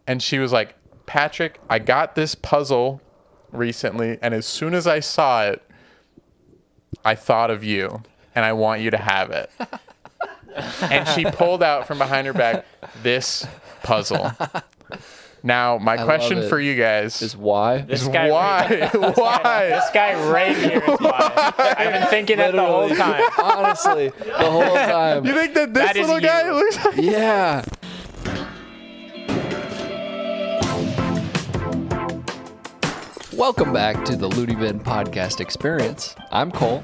and she was like, Patrick, I got this puzzle recently, and as soon as I saw it, I thought of you, and I want you to have it. And she pulled out from behind her back this puzzle. Now, my question for you guys is why? Why? Why? This guy right here is why. I've been thinking that the whole time. Honestly, the whole time. You think that this little guy looks like... Yeah. Welcome back to the LooneyBin Podcast experience. I'm Cole.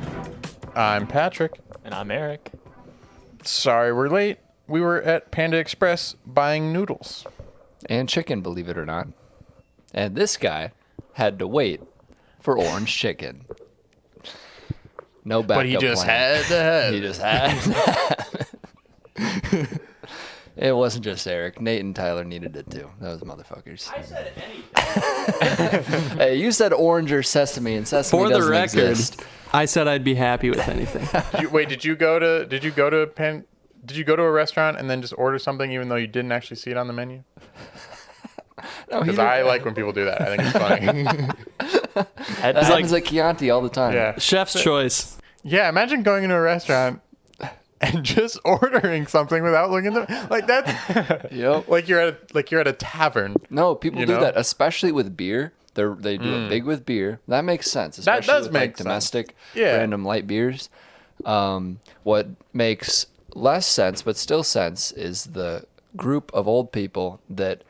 I'm Patrick. And I'm Eric. Sorry we're late. We were at Panda Express buying noodles. And chicken, believe it or not. And this guy had to wait for orange chicken. No backup But he just plan. had to have He just had. It wasn't just Eric. Nate and Tyler needed it too. Those motherfuckers. I said anything. Hey, you said orange or sesame, and sesame For doesn't the record, exist. I said I'd be happy with anything. Did you go to a restaurant and then just order something even though you didn't actually see it on the menu? No, Because I like when people do that. I think it's funny. That happens at Chianti all the time. Yeah. Chef's choice. Yeah, imagine going into a restaurant and just ordering something without looking at them. Like that's Yep. like you're at a tavern. No, people You do know? that, especially with beer. They do it big with beer. That makes sense, That especially does with make like domestic, Yeah. random light beers. What makes less sense, but still sense, is the group of old people that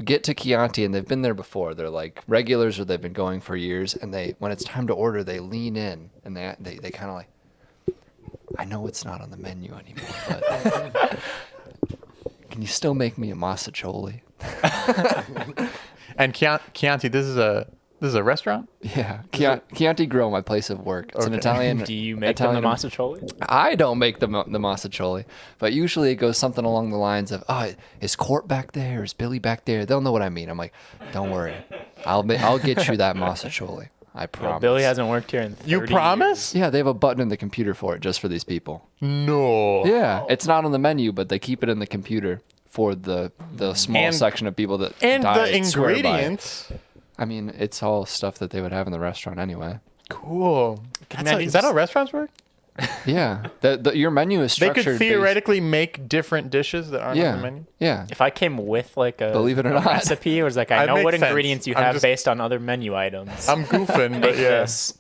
get to Chianti and they've been there before. They're like regulars, or they've been going for years, and when it's time to order, they lean in and they kind of like, I know it's not on the menu anymore, but can you still make me a massacholi? And Chianti, this is a restaurant? Yeah, Chianti Grill, my place of work. It's an Okay. Italian. Do you make Italian, them the massacholi? I don't make the massacholi, but usually it goes something along the lines of, "Oh, is Court back there? Is Billy back there?" They'll know what I mean. I'm like, "Don't worry, I'll get you that massacholi. I promise." Billy hasn't worked here in 30 You promise? Yeah, they have a button in the computer for it, just for these people. No. Yeah, it's not on the menu, but they keep it in the computer for the small And- section of people that And the die, swear by it. ingredients. I mean, it's all stuff that they would have in the restaurant anyway. Cool. imagine Is that how just- restaurants work? Yeah, your menu is They structured. could theoretically make different dishes that aren't yeah, on the menu. yeah. If I came with like a, Believe it or a not. recipe, it was like, I That know what makes sense. ingredients you I'm have just- based on other menu items. I'm goofing, but Make yeah. this.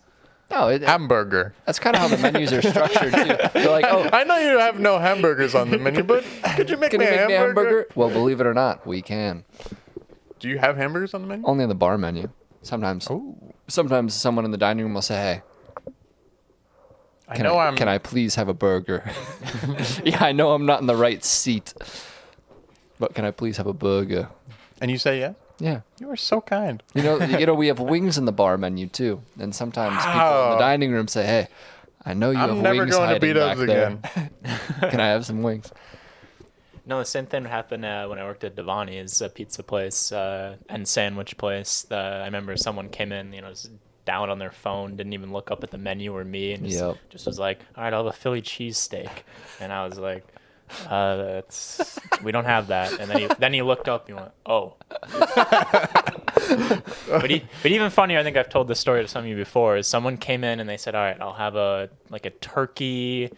No, Hamburger. that's kind of how the menus are structured too. They're like, oh, I know you have no hamburgers on the menu, but could you make can me you a make me a hamburger? hamburger? Well, believe it or not, we can. Do you have hamburgers on the menu? Only on the bar menu. Sometimes. Sometimes someone in the dining room will say, "Hey, can I please have a burger?" Yeah, I know I'm not in the right seat, but can I please have a burger? And you say yes? Yeah. You are so kind. You know, we have wings in the bar menu too, and sometimes people in Wow. the dining room say, "Hey, I know you have I'm never wings going to hiding B-Dubs back there. again. Can I have some wings?" No, the same thing happened when I worked at Devani's, a pizza place and sandwich place. I remember someone came in, was down on their phone, didn't even look up at the menu or me, and just was like, "All right, I'll have a Philly cheesesteak." And I was like, we don't have that. And then he looked up and he went, "Oh." But even funnier, I think I've told this story to some of you before, is someone came in and they said, "All right, I'll have a turkey,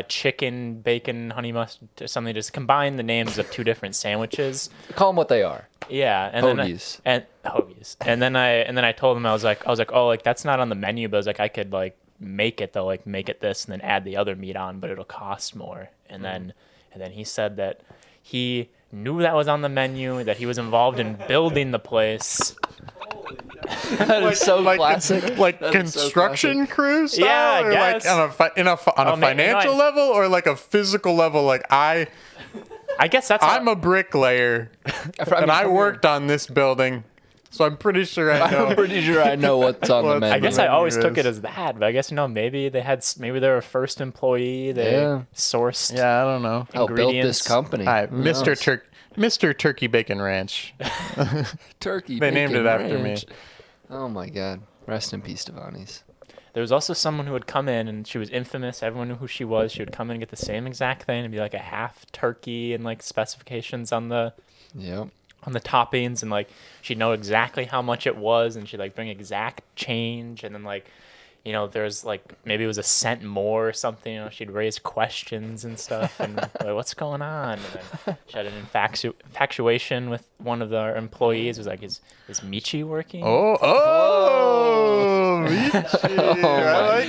chicken, bacon, honey mustard," something. Just combine the names of two different sandwiches. Call them what they are. Yeah, and Hoagies. Hoagies. And then I told him, I was like, oh, like that's not on the menu, but I was like, I could like make it though, like make it this and then add the other meat on, but it'll cost more. And then he said that he knew that was on the menu, that he was involved in building the place. That is so classic. Like That is so construction crew style? Yeah, I or guess. Like on a financial level or like a physical level? Like I guess that's I'm a bricklayer and I worked on this building, so I'm pretty sure I know. I'm pretty sure I know what's on the Well, menu. I guess I menu always took is. it as that, but I guess maybe they were a first employee. They sourced. Yeah, I don't know. Oh, built this ingredients. company. All right, Who knows? Mr. Turkey Bacon Ranch. Turkey. They named Bacon it after me. Ranch. Oh my God! Rest in peace, Devani's. There was also someone who would come in, and she was infamous. Everyone knew who she was. She would come in and get the same exact thing and be like a half turkey and like specifications on the Yep. on the toppings, and like she'd know exactly how much it was, and she'd like bring exact change, and then like, you know, there's like maybe it was a cent more or something. You know, she'd raise questions and stuff, and like, what's going on? And then she had an infatuation with one of our employees. It was like, is Michi working? Michi. I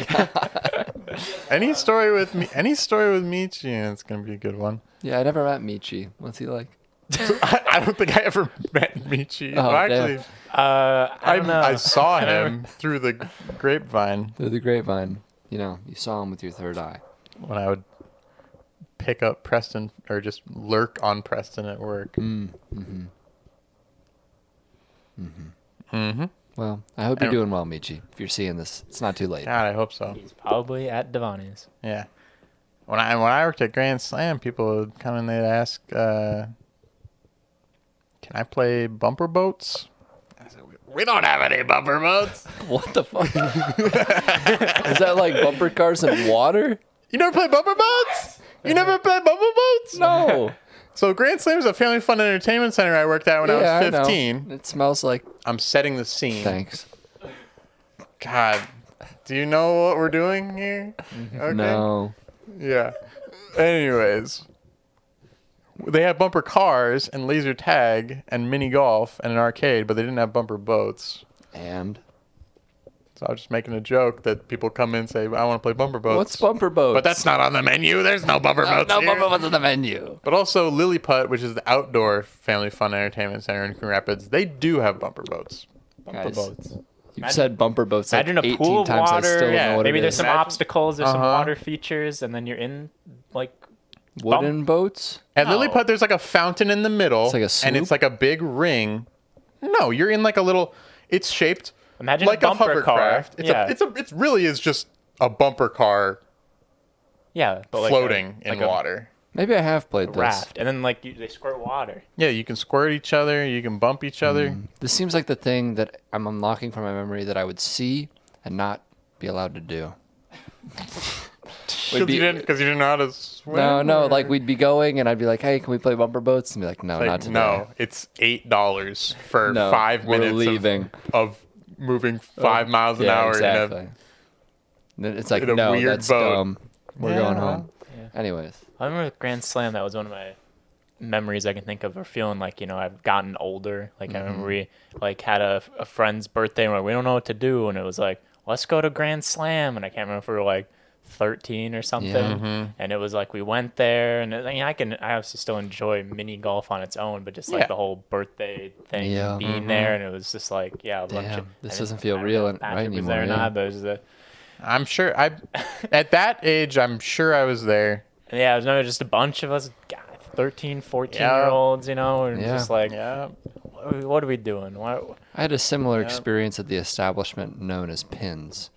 like any story with Michi, and it's gonna be a good one. Yeah, I never met Michi. What's he like? I don't think I ever met Michi. Oh, Well, actually, I don't know. I saw him through the grapevine Through the grapevine. You know, you saw him with your third eye. when I would pick up Preston or just lurk on Preston at work. Well, I hope you're doing well, Michi. If you're seeing this, it's not too late. God, I hope so. He's probably at Devani's. Yeah. When I worked at Grand Slam, people would come and they'd ask, "Can I play bumper boats?" I said, "We don't have any bumper boats." What the fuck? Is that like bumper cars in water? You never play bumper boats? You never played bumper boats? No. So Grand Slam is a family fun entertainment center I worked at when I was 15. I know. It smells like. I'm setting the scene. Thanks. God, do you know what we're doing here? Okay. No. Yeah. Anyways, they had bumper cars and laser tag and mini golf and an arcade, but they didn't have bumper boats. And So I was just making a joke that people come in and say, "I want to play bumper boats." what's bumper boats? But that's not on the menu. There's no bumper boats no here. bumper boats on the menu. But also Lilliput, which is the outdoor family fun entertainment center in Coon Rapids, they do have bumper boats. Bumper Guys, boats. You've said bumper boats like Imagine a 18 pool of times. I water. still don't know what Maybe it there's is. some obstacles. There's some Uh-huh. water features, and then you're in like Wooden boats? At No. Lilliput, there's like a fountain in the middle. It's like a and it's sloop? like a big ring. No, you're in like a little. It's shaped Imagine like a bumper car. hovercraft. It really is just a bumper car yeah, but like floating in a water. Maybe I have played this. raft, and then like they squirt water. Yeah, you can squirt each other. You can bump each other. This seems like the thing that I'm unlocking from my memory that I would see and not be allowed to do. Because you didn't know how to swim. No, or- like we'd be going and I'd be like, hey, can we play bumper boats? And be like, no, Like, not today. no, it's $8 for No, 5 we're minutes leaving. Of moving 5 miles an Yeah, hour exactly. in a. Then it's like, in a no, weird that's boat. dumb. We're Yeah, going well, home. Anyways. I remember with Grand Slam, that was one of my memories I can think of, or feeling like, you know, I've gotten older. Like I remember we like had a friend's birthday and we don't know what to do, and it was like, let's go to Grand Slam, and I can't remember if we were like 13 or something, and it was like we went there, and I mean, I obviously still enjoy mini golf on its own, but just like Yeah. the whole birthday thing, Yeah. being there, and it was just like, yeah, a bunch Damn, of, this I doesn't didn't- feel I don't real know and if right Patrick was anymore, there or yeah. not, but it was I'm sure at that age, I'm sure I was there. yeah, it was maybe just a bunch of us, God, 13, 14 Yeah. year olds, you know, and Yeah. just like, Yeah. what are we doing? Why? I had a similar experience at the establishment known as Pins.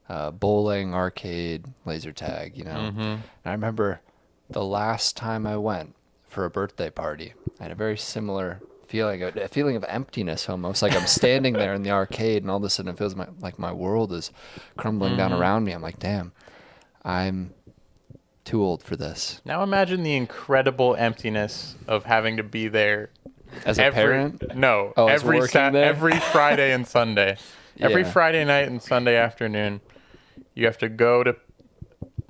Bowling, arcade, laser tag, you know. And I remember the last time I went for a birthday party, I had a very similar feeling, a feeling of emptiness almost. Like I'm standing there in the arcade and all of a sudden it feels like my world is crumbling down around me. I'm like, damn, I'm too old for this. Now imagine the incredible emptiness of having to be there As a parent? No, Oh, as working there? every Friday and Sunday. Every Yeah. Friday night and Sunday afternoon, you have to go to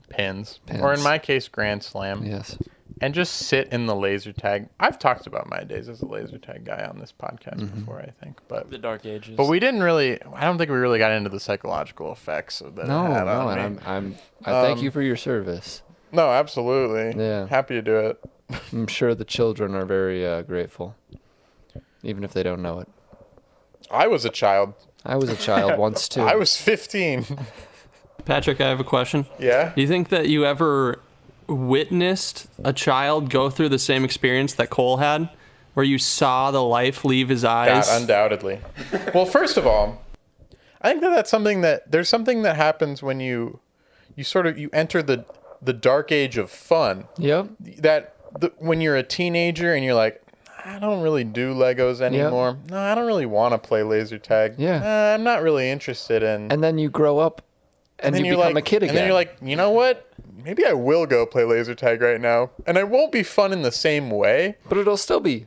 Pins, or in Pins. my case, Grand Slam, Yes. and just sit in the laser tag. I've talked about my days as a laser tag guy on this podcast Mm-hmm. before, I think, but The Dark Ages. we didn't really. I don't think we really got into the psychological effects of that. No, it had no, on me. and I thank you for your service. No, absolutely. Yeah. Happy to do it. I'm sure the children are very grateful, even if they don't know it. I was a child. I was a child once too. I was 15. Patrick, I have a question. Yeah. Do you think that you ever witnessed a child go through the same experience that Cole had, where you saw the life leave his eyes? God, undoubtedly. Well, first of all, I think that's something there's something that happens when you enter the dark age of fun. Yep. When you're a teenager and you're like, I don't really do Legos anymore. No, I don't really want to play laser tag. Yeah. I'm not really interested in. And then you grow up and then you you're become like, a kid again. And then you're like, you know what? maybe I will go play laser tag right now, and it won't be fun in the same way. But it'll still be.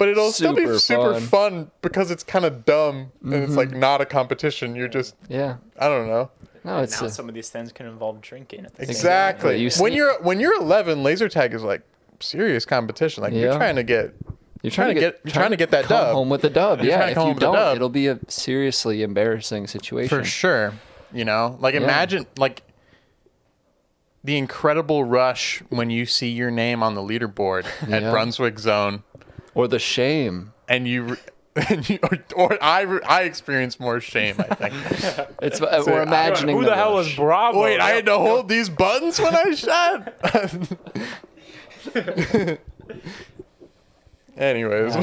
Super fun because it's kind of dumb and it's like not a competition. You're just Yeah. I don't know. No, it's now some of these things can involve drinking. At the same Exactly. You When sneak- you're 11, laser tag is like serious competition. Like you're Yeah. trying to get You're trying to get that come dub. home with the dub. You're Yeah, trying to if come you home with the don't, dub. it'll be a seriously embarrassing situation. For sure. You know, like imagine like the incredible rush when you see your name on the leaderboard at Yeah. Brunswick Zone, Or the shame. and I experience more shame. I think. It's we're imagining. Who the hell was Bravo? Wait, I had to hold these buttons when I shot. Anyways,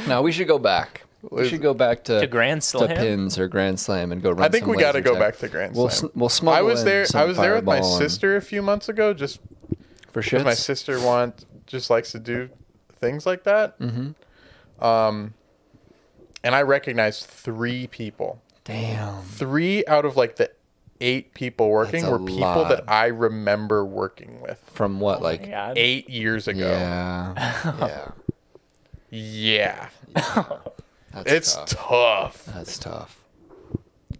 No, we should go back. We should go back to Grand Slam? pins or Grand Slam and go run. I think some we got to laser go tag. back to Grand Slam. We'll smuggle I was in there. some I was there with my Fireball and- sister a few months ago, just for because my shits. sister just likes to do things like that. Mm-hmm. And I recognized 3 people. Damn. 3 out of like the 8 people working That's a were people lot. that I remember working with From what, like? God. 8 years ago. Yeah. Yeah. Yeah. That's It's tough. tough. That's tough.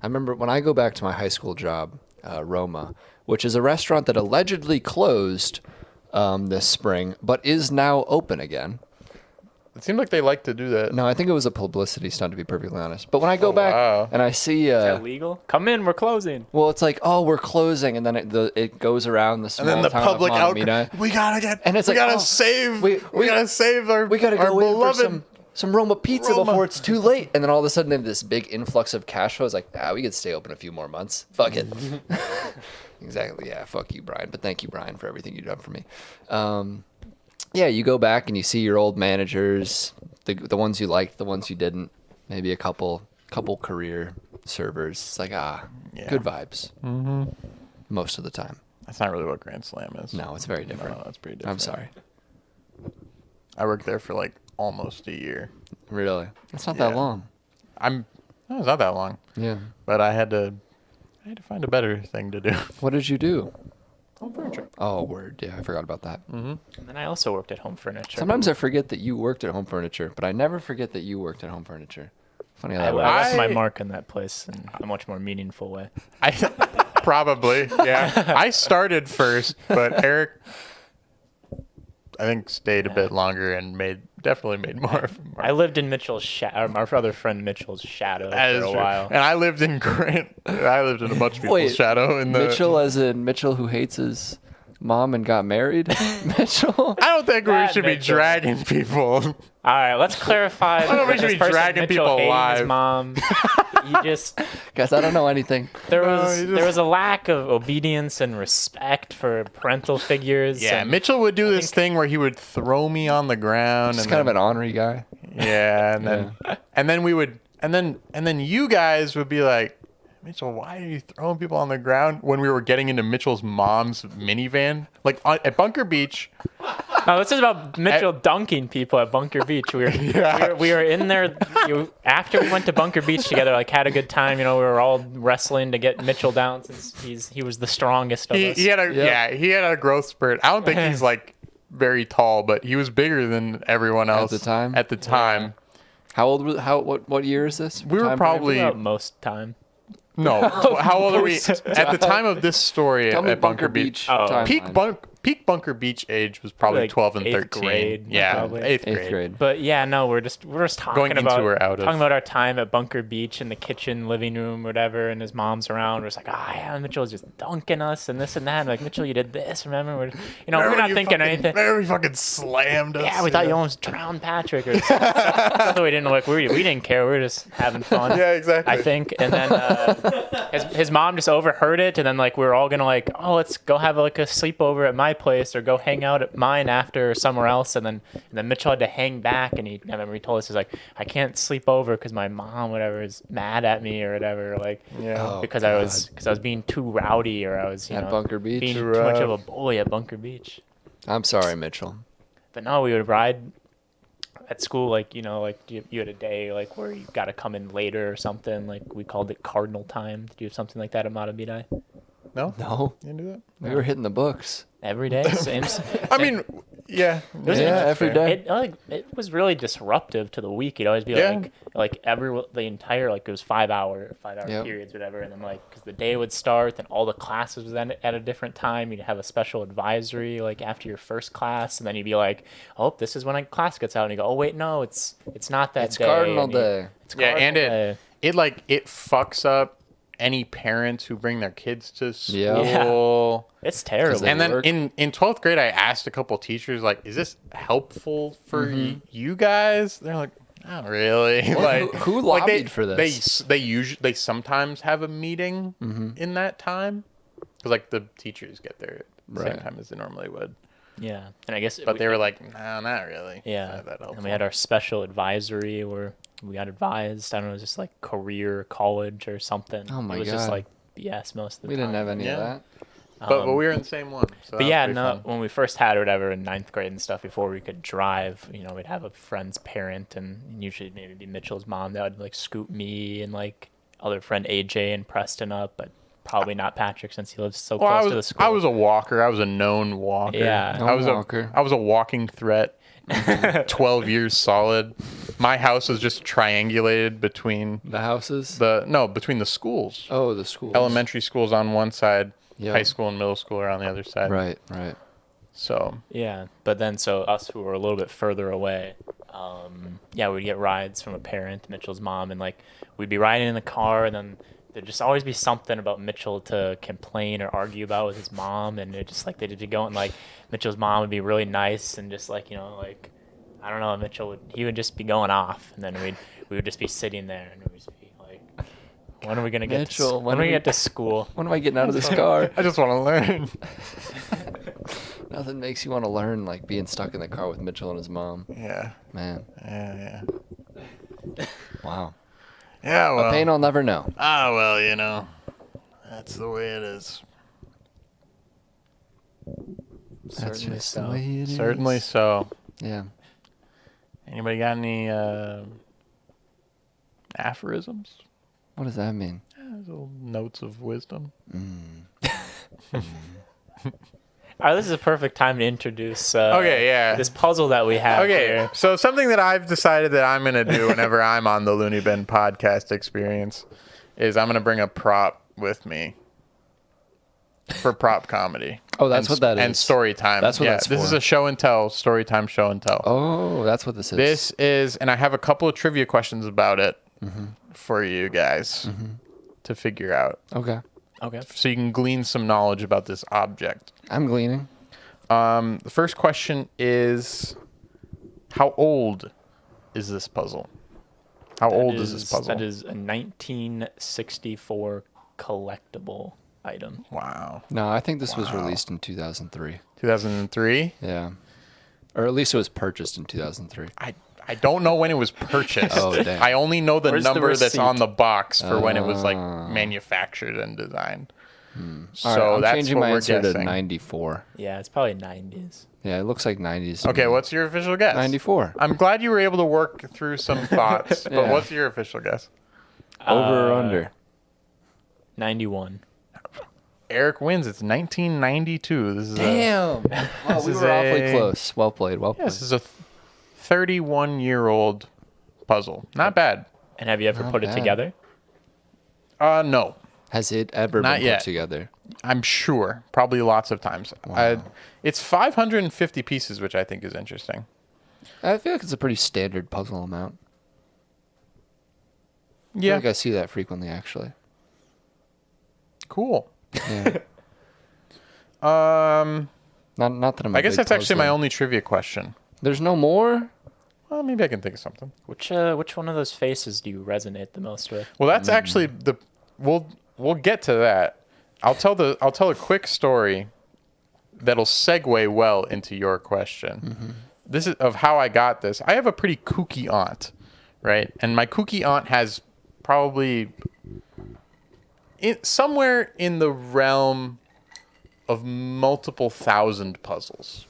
I remember when I go back to my high school job, Roma, which is a restaurant that allegedly closed this spring, but is now open again. It seemed like they like to do that. No, I think it was a publicity stunt, to be perfectly honest. But when I go back wow. and I see, Is that legal? Come in, we're closing. well, it's like, oh, we're closing, and then it goes around the small And then the town public of Montemita. we gotta get. And it's we like, gotta oh, save. we gotta save our. We gotta our go in for beloved. some Roma pizza Roma. before it's too late. And then all of a sudden, they have this big influx of cash flow. It's like, we could stay open a few more months. Fuck it. Exactly. Yeah. Fuck you, Brian. But thank you, Brian, for everything you've done for me. Yeah, you go back and you see your old managers, the ones you liked, the ones you didn't. Maybe a couple career servers. It's like good vibes. Mm-hmm. Most of the time. That's not really what Grand Slam is. No, it's very different. No, that's pretty different. I'm sorry. I worked there for like almost a year. Really, it's not that Yeah. long. No, it's not that long. Yeah. But I had to find a better thing to do. What did you do? Home furniture. Oh, word. Yeah, I forgot about that. And then I also worked at Home Furniture. Sometimes I forget that you worked at Home Furniture, but I never forget that you worked at Home Furniture. Funny how I that works. left my I- mark in that place in a much more meaningful way. I probably, yeah. I started first, but Eric, I think, stayed a bit longer and definitely made more. I lived in Mitchell's shadow, our other friend Mitchell's shadow That is for a true. while. And I lived in Grant. I lived in a bunch of people's Wait, shadow. In the Mitchell, as in Mitchell who hates his mom and got married? Mitchell? I don't think we Bad should be Mitchell. dragging people. All right, let's clarify. I don't know if we that should this be person, dragging Mitchell, people hating alive. His mom. He just Guys, I don't know anything. there No, was he just- there was a lack of obedience and respect for parental figures. Yeah, and Mitchell would do this thing where he would throw me on the ground. Just and kind of then, an ornery guy. Yeah, and then we would, and then you guys would be like, Mitchell, why are you throwing people on the ground? When we were getting into Mitchell's mom's minivan, like at Bunker Beach. No, this is about Mitchell dunking people at Bunker Beach. We were in there after we went to Bunker Beach together. Like had a good time. You know, we were all wrestling to get Mitchell down since he was the strongest of us. He had a growth spurt. I don't think he's like very tall, but he was bigger than everyone else the time? At the time, How old was what year is this? we were Time frame? probably About most time. no. How old are we at the time of this story Tell me at Bunker Beach? Oh. timeline. Peak Bunker Beach age was probably Like 12 and 8th 13. grade, Yeah, probably. eighth Eighth grade. grade. But yeah, no, we're just talking Going into about or out of. talking about our time at Bunker Beach in the kitchen, living room, whatever, and his mom's around. We're just like, yeah, Mitchell's just dunking us and this and that. And like, Mitchell, you did this, remember? We're Remember not you thinking fucking- anything. Remember you fucking slammed us. Yeah, we thought you almost drowned Patrick or something. Stuff that we didn't like. We didn't care. We were just having fun. Yeah, exactly. I think. And then his mom just overheard it, and then like we were all gonna like, oh, let's go have like a sleepover at my place or go hang out at mine after or somewhere else. And then Mitchell had to hang back, and I remember he told us, he's like, I can't sleep over because my mom whatever is mad at me or whatever, like Yeah. because I was being too rowdy or I was At Bunker Beach? being Too too much of rough. a bully at Bunker Beach. I'm sorry, Mitchell. But no, we would ride at school, like, you know, like you had a day like where you got to come in later or something. Like we called it cardinal time. Did you have something like that at Matabidai? No? No, You didn't do that? we were hitting the books. Every day, same. I mean, yeah. Every day. It was really disruptive to the week. You'd always be Yeah. the entire it was 5 hour Yep. periods, whatever, and then because the day would start, then all the classes would end at a different time. You'd have a special advisory after your first class, and then you'd be like, "Oh, this is when class gets out," and you go, "Oh wait, no, it's not that It's day." Cardinal and Day. It's Yeah, and Cardinal Day. it fucks up any parents who bring their kids to Yeah. school. It's terrible. they And then work. in 12th grade, I asked a couple teachers, like, is this helpful for you guys? They're like, not really. who lobbied for this? They sometimes have a meeting in that time. Because, the teachers get there at the same Right. time as they normally would. Yeah, and I guess But they were like, no, not really. Yeah, Not that helpful. and we had our special advisory where we got advised. I don't know, it was just career, college, or something. Oh my It was just God. BS most of the We time. didn't have any Yeah. of that. But we were in the same one. So But yeah, no, when we first had it, whatever, in 9th grade and stuff, before we could drive, we'd have a friend's parent, and usually maybe be Mitchell's mom that would scoop me and other friend AJ and Preston up, but probably not Patrick since he lives so close to the school. I was a walker. I was a known walker. Yeah. I was walker. I was a walking threat. 12 years solid. My house was just triangulated between The houses. between the schools. Oh, the schools. Elementary schools on one side, Yep. high school and middle school are on the other side. Right. So Yeah, but then so us who were a little bit further away, we'd get rides from a parent, Mitchell's mom, and we'd be riding in the car, and then there'd just always be something about Mitchell to complain or argue about with his mom, and it just they'd be going Mitchell's mom would be really nice and just I don't know, Mitchell would just be going off, and then we would just be sitting there and we'd just be like, when are we gonna get Mitchell, when are we get to school? When am I getting out of this car? I just want to learn. Nothing makes you want to learn like being stuck in the car with Mitchell and his mom. Yeah. Man. Yeah. Wow. Yeah. Well. A pain I'll never know. Well, that's the way it is. That's Certainly just so. the way it is. Certainly so. Yeah. Anybody got any aphorisms? What does that mean? Little notes of wisdom. All right, this is a perfect time to introduce Okay, yeah. this puzzle that we have Okay, here. so something that I've decided that I'm going to do whenever I'm on the LooneyBin podcast experience is I'm going to bring a prop with me for prop comedy. Oh, that's what that And is. story time. That's what yeah, that's this for. is a show and tell, story time show and tell. Oh, that's what this is. This is, and I have a couple of trivia questions about it for you guys to figure out. Okay. Okay. So you can glean some knowledge about this object. I'm gleaning. The first question is, how old is this puzzle? How old is this puzzle? That is a 1964 collectible item. Wow. No, I think this was released in 2003. 2003? Yeah. Or at least it was purchased in 2003. I don't know when it was purchased. Oh, damn. I only know the Where's the number that's receipt? on the box for when it was manufactured and designed. So All right, I'm that's changing what my we're answer to guessing. 94. Yeah, it's probably 90s. Yeah, it looks like 90s. to Okay, me. what's your official guess? 94. I'm glad you were able to work through some thoughts, but Yeah. what's your official guess? Over or under? 91. Eric wins. It's 1992. This is Damn. Wow, we is were awfully a- close. Well played. Well played. this is a 31-year-old puzzle. Not bad. And have you ever Not put it bad. together? No. Has it ever Not been yet. put together? I'm sure. Probably lots of times. It's 550 pieces, which I think is interesting. I feel like it's a pretty standard puzzle amount. I feel Yeah. like I see that frequently, actually. Cool. Yeah. Not that I'm. I guess that's actually my only trivia question. There's no more. Well, maybe I can think of something. Which one of those faces do you resonate the most with? Well, that's actually the. We'll get to that. I'll tell a quick story that'll segue well into your question. This is of how I got this. I have a pretty kooky aunt, right? And my kooky aunt has probably somewhere in the realm of multiple thousand puzzles,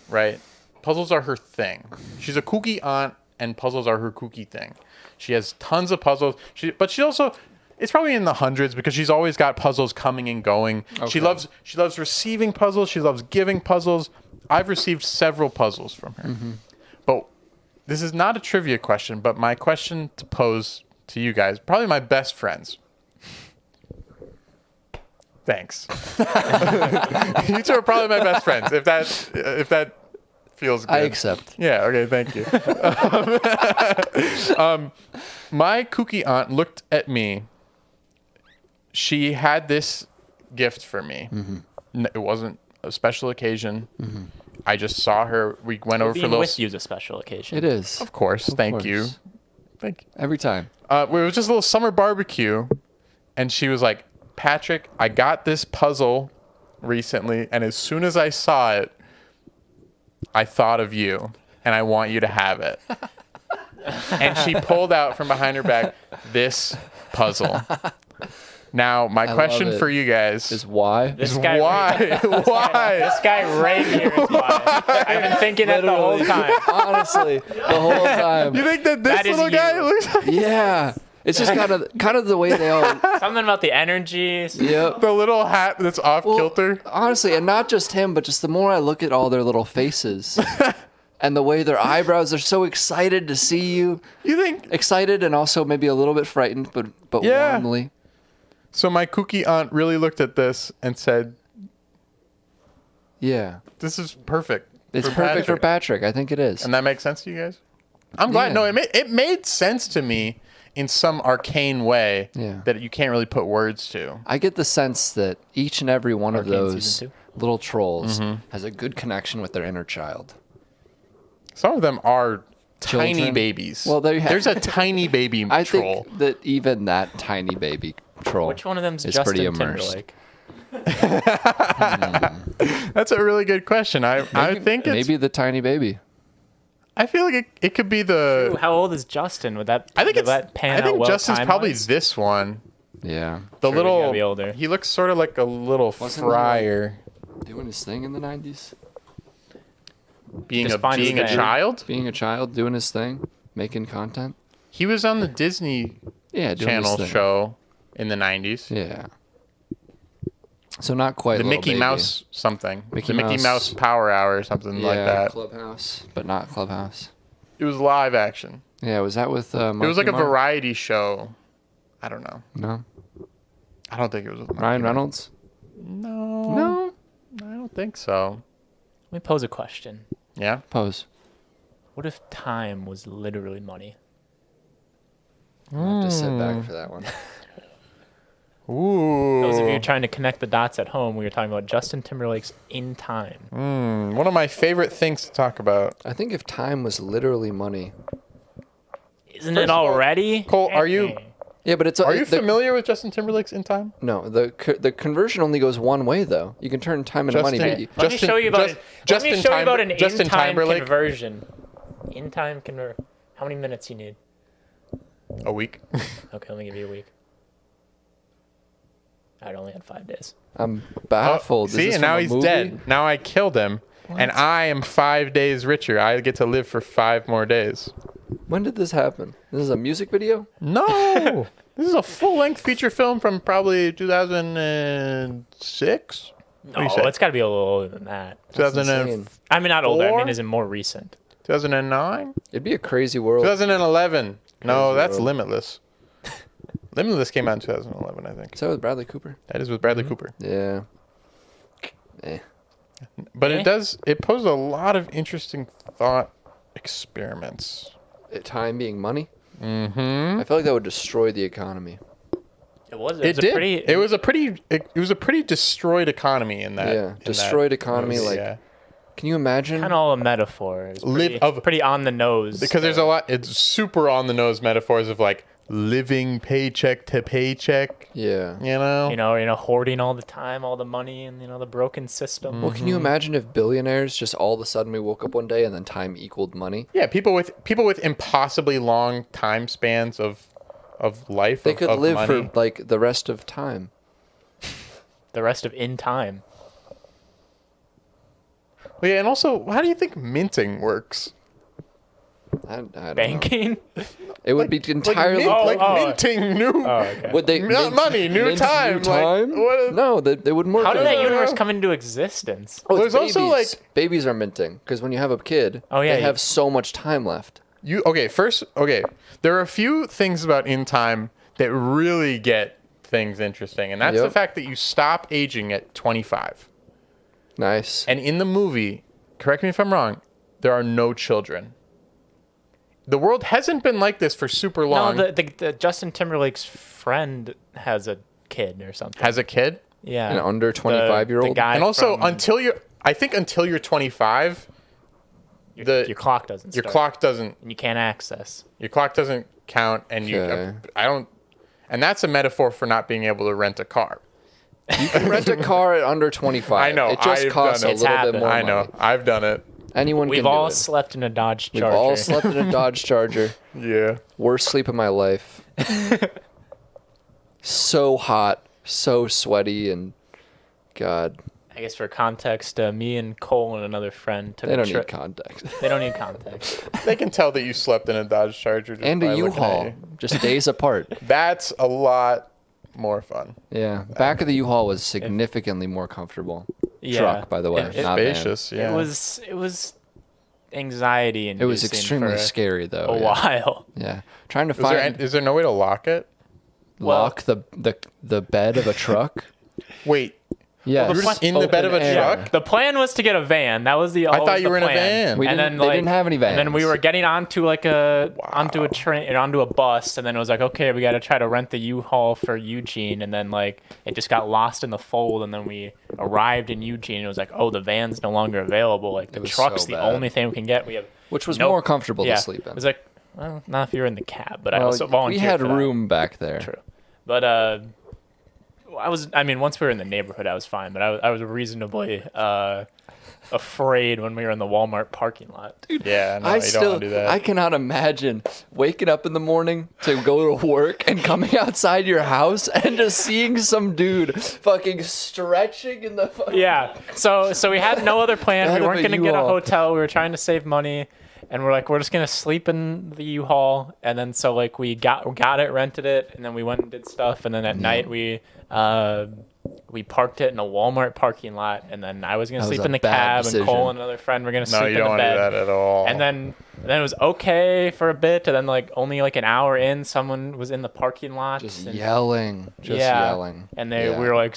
right? Puzzles are her thing. She's a kooky aunt, and puzzles are her kooky thing. She has tons of puzzles. But she also, It's probably in the hundreds because she's always got puzzles coming and going. She Okay. loves receiving puzzles. She loves giving puzzles. I've received several puzzles from her. But this is not a trivia question, but my question to pose to you guys, probably my best friends. Thanks. You two are probably my best friends. If that feels good. I accept. Yeah, okay, thank you. My kooky aunt looked at me. She had this gift for me. It wasn't a special occasion. I just saw her. We went over for a Being little. with you is a special occasion. It is. Of course. Thank you. course. Thank you. Every time. It was just a little summer barbecue, and she was like, Patrick, I got this puzzle recently, and as soon as I saw it, I thought of you, and I want you to have it. And she pulled out from behind her back this puzzle. Now, my question it. for you guys Is why? This guy why? Why? This guy right here is why. I've been thinking that the whole time. Honestly, the whole time. You think that this That is little you. guy looks like Yeah. It's just kind of the way they all. Something about the energy. Yep. the little hat that's off Well, kilter? honestly, and not just him, but just the more I look at all their little faces and the way their eyebrows are so excited to see you. You think? Excited and also maybe a little bit frightened, but Yeah. warmly. So my kooky aunt really looked at this and said, Yeah. this is perfect. It's perfect for Patrick. I think it is. And that makes sense to you guys? I'm glad. Yeah. No, it made sense to me in some arcane way Yeah. that you can't really put words to. I get the sense that each and every one of Arcane those season little trolls Mm-hmm. has a good connection with their inner child. Some of them are tiny Children. babies. Well, there you have- There's a tiny baby I troll. think that even that tiny baby troll Which one of them's is Justin pretty immersed. Timberlake? That's a really good question. I think it's. Maybe the tiny baby. I feel like it could be Ooh, the. how old is Justin? Would that? I think would it's. that pan I think out well Justin's probably time-wise? this one. Yeah. The Sure, he's little. gotta be older. He looks sort of like a little Wasn't he, like, friar. Doing his thing in the 90s. Being Just find his a name. child. Being a child, doing his thing, making content. He was on the Disney Yeah, doing Channel his thing. show in the 90s. Yeah. So not quite The little Mickey baby. Mouse something. Mickey The Mickey Mouse. Mouse Power Hour or something Yeah, like that. Clubhouse, but not Clubhouse. It was live action. Yeah, was that with It was like a Mark? variety show. I don't know. No. I don't think it was with Marky Ryan Mark. Reynolds? No. No. I don't think so. Let me pose a question. Yeah. Pose. What if time was literally money? I have to sit back for that one. Ooh. Those of you trying to connect the dots at home, we were talking about Justin Timberlake's In Time. One of my favorite things to talk about. I think if time was literally money. Isn't First it of all, already? Cole, are you- Yeah, but it's Are you the, familiar with Justin Timberlake's In Time? No, the conversion only goes one way though. You can turn time into money. Justin- But you, Let me show you about Justin let me show you about an Justin in-time Timberlake? conversion. In-time convert. How many minutes you need? A week. Okay, let me give you a week. I'd only had 5 days. I'm baffled. Is See, this and from now a he's movie? dead. Now I killed him. And I am 5 days richer. I get to live for 5 more days. When did this happen? This is a music video? No. This is a full-length feature film from probably 2006. No, it's got to be a little older than that. That's 2000 insane. I mean, not older. I Four? mean, is it more recent? 2009? It'd be a crazy world. 2011. No, Crazy that's world. Limitless. Limitless came out in 2011, I think. Is that with Bradley Cooper? That is with Bradley Cooper. Yeah. Eh. But Eh? it poses a lot of interesting thought experiments. Time being money? Mm-hmm. I feel like that would destroy the economy. It was. It did. It was a pretty destroyed economy in that. Yeah, in that destroyed economy, movie, like- yeah. Can you imagine? kind of all a metaphor. It's pretty on the nose. Because there's a lot. It's super on the nose metaphors of like living paycheck to paycheck. Yeah. You know. you know, hoarding all the time, all the money, and the broken system. Well, can you imagine if billionaires just all of a sudden we woke up one day and then time equaled money? Yeah, people with impossibly long time spans of life. They could live money. for like the rest of time. The rest of In Time. Well, yeah, and also, how do you think minting works? I don't know. Banking. It would be entirely minting new Would they money, new time. Like, time? No, they wouldn't work. How did like that universe come into existence? Oh, There's it's also, babies. like- Babies are minting because when you have a kid, they have so much time left. There are a few things about in time that really get things interesting, and that's the fact that you stop aging at 25. Nice. And in the movie, correct me if I'm wrong, there are no children. The world hasn't been like this for super long. No, the Justin Timberlake's friend has a kid or something. Has a kid? Yeah. An under 25-year-old? The guy And also, from- until you're 25, your clock doesn't your start. clock doesn't And you can't access. your clock doesn't count, and Okay. and that's a metaphor for not being able to rent a car. You can rent a car at under 25. I know, It just I've costs a done it. little It's bit more I know, money. I've done it. Anyone We've can do all it. slept in a Dodge Charger. We've all slept in a Dodge Charger. Yeah. Worst sleep of my life. So hot, so sweaty, and God, I guess for context, me and Cole and another friend took they a don't need trip. context. They don't need context. They can tell that you slept in a Dodge Charger just And by a looking at U-Haul, you. just days apart. That's a lot more fun. Yeah, back of the U-Haul was significantly more comfortable. Yeah. Truck, by the way, It- not van. Spacious, yeah. It was anxiety and It was extremely scary though. a yeah. while. Yeah, trying to find Is there no way to lock it? lock the bed of a truck. Yeah, Wait, you were just in the bed of a Open air. truck? The plan was to get a van. That was the. I thought always you the were in a plan. van. We and didn't- then they didn't have any And then we vans. were getting onto onto a train or onto a bus, and then it was like, okay, we got to try to rent the U-Haul for Eugene, and then like it just got lost in the fold, and then we arrived in Eugene, and it was like, oh, the van's no longer available. Like the was truck's so the bad. only thing we can get. We have Which was no- more comfortable yeah. to sleep in. It was like, well, not if you're in the cab, but I Well, also we volunteered. had for that. room back there. True. But once we were in the neighborhood, I was fine. But I was reasonably afraid when we were in the Walmart parking lot. Dude, Yeah, no, you don't want to do that. I cannot imagine waking up in the morning to go to work and coming outside your house and just seeing some dude fucking stretching in the fucking... yeah. So we had no other plan. Out We of weren't a going to get a U-Haul. hotel. We were trying to save money. And we're like, we're just going to sleep in the U-Haul. And then so like we got it, rented it, and then we went and did stuff. And then at night we parked it in a Walmart parking lot. And then I was going to That was sleep a in the bad cab, decision. and Cole and another friend were going to No, sleep you in don't the want to do bed. that at all. And then it was okay for a bit, and then like only like an hour in, someone was in the parking lot. Just and, yelling. Just yeah, yelling. And Yeah. we were like,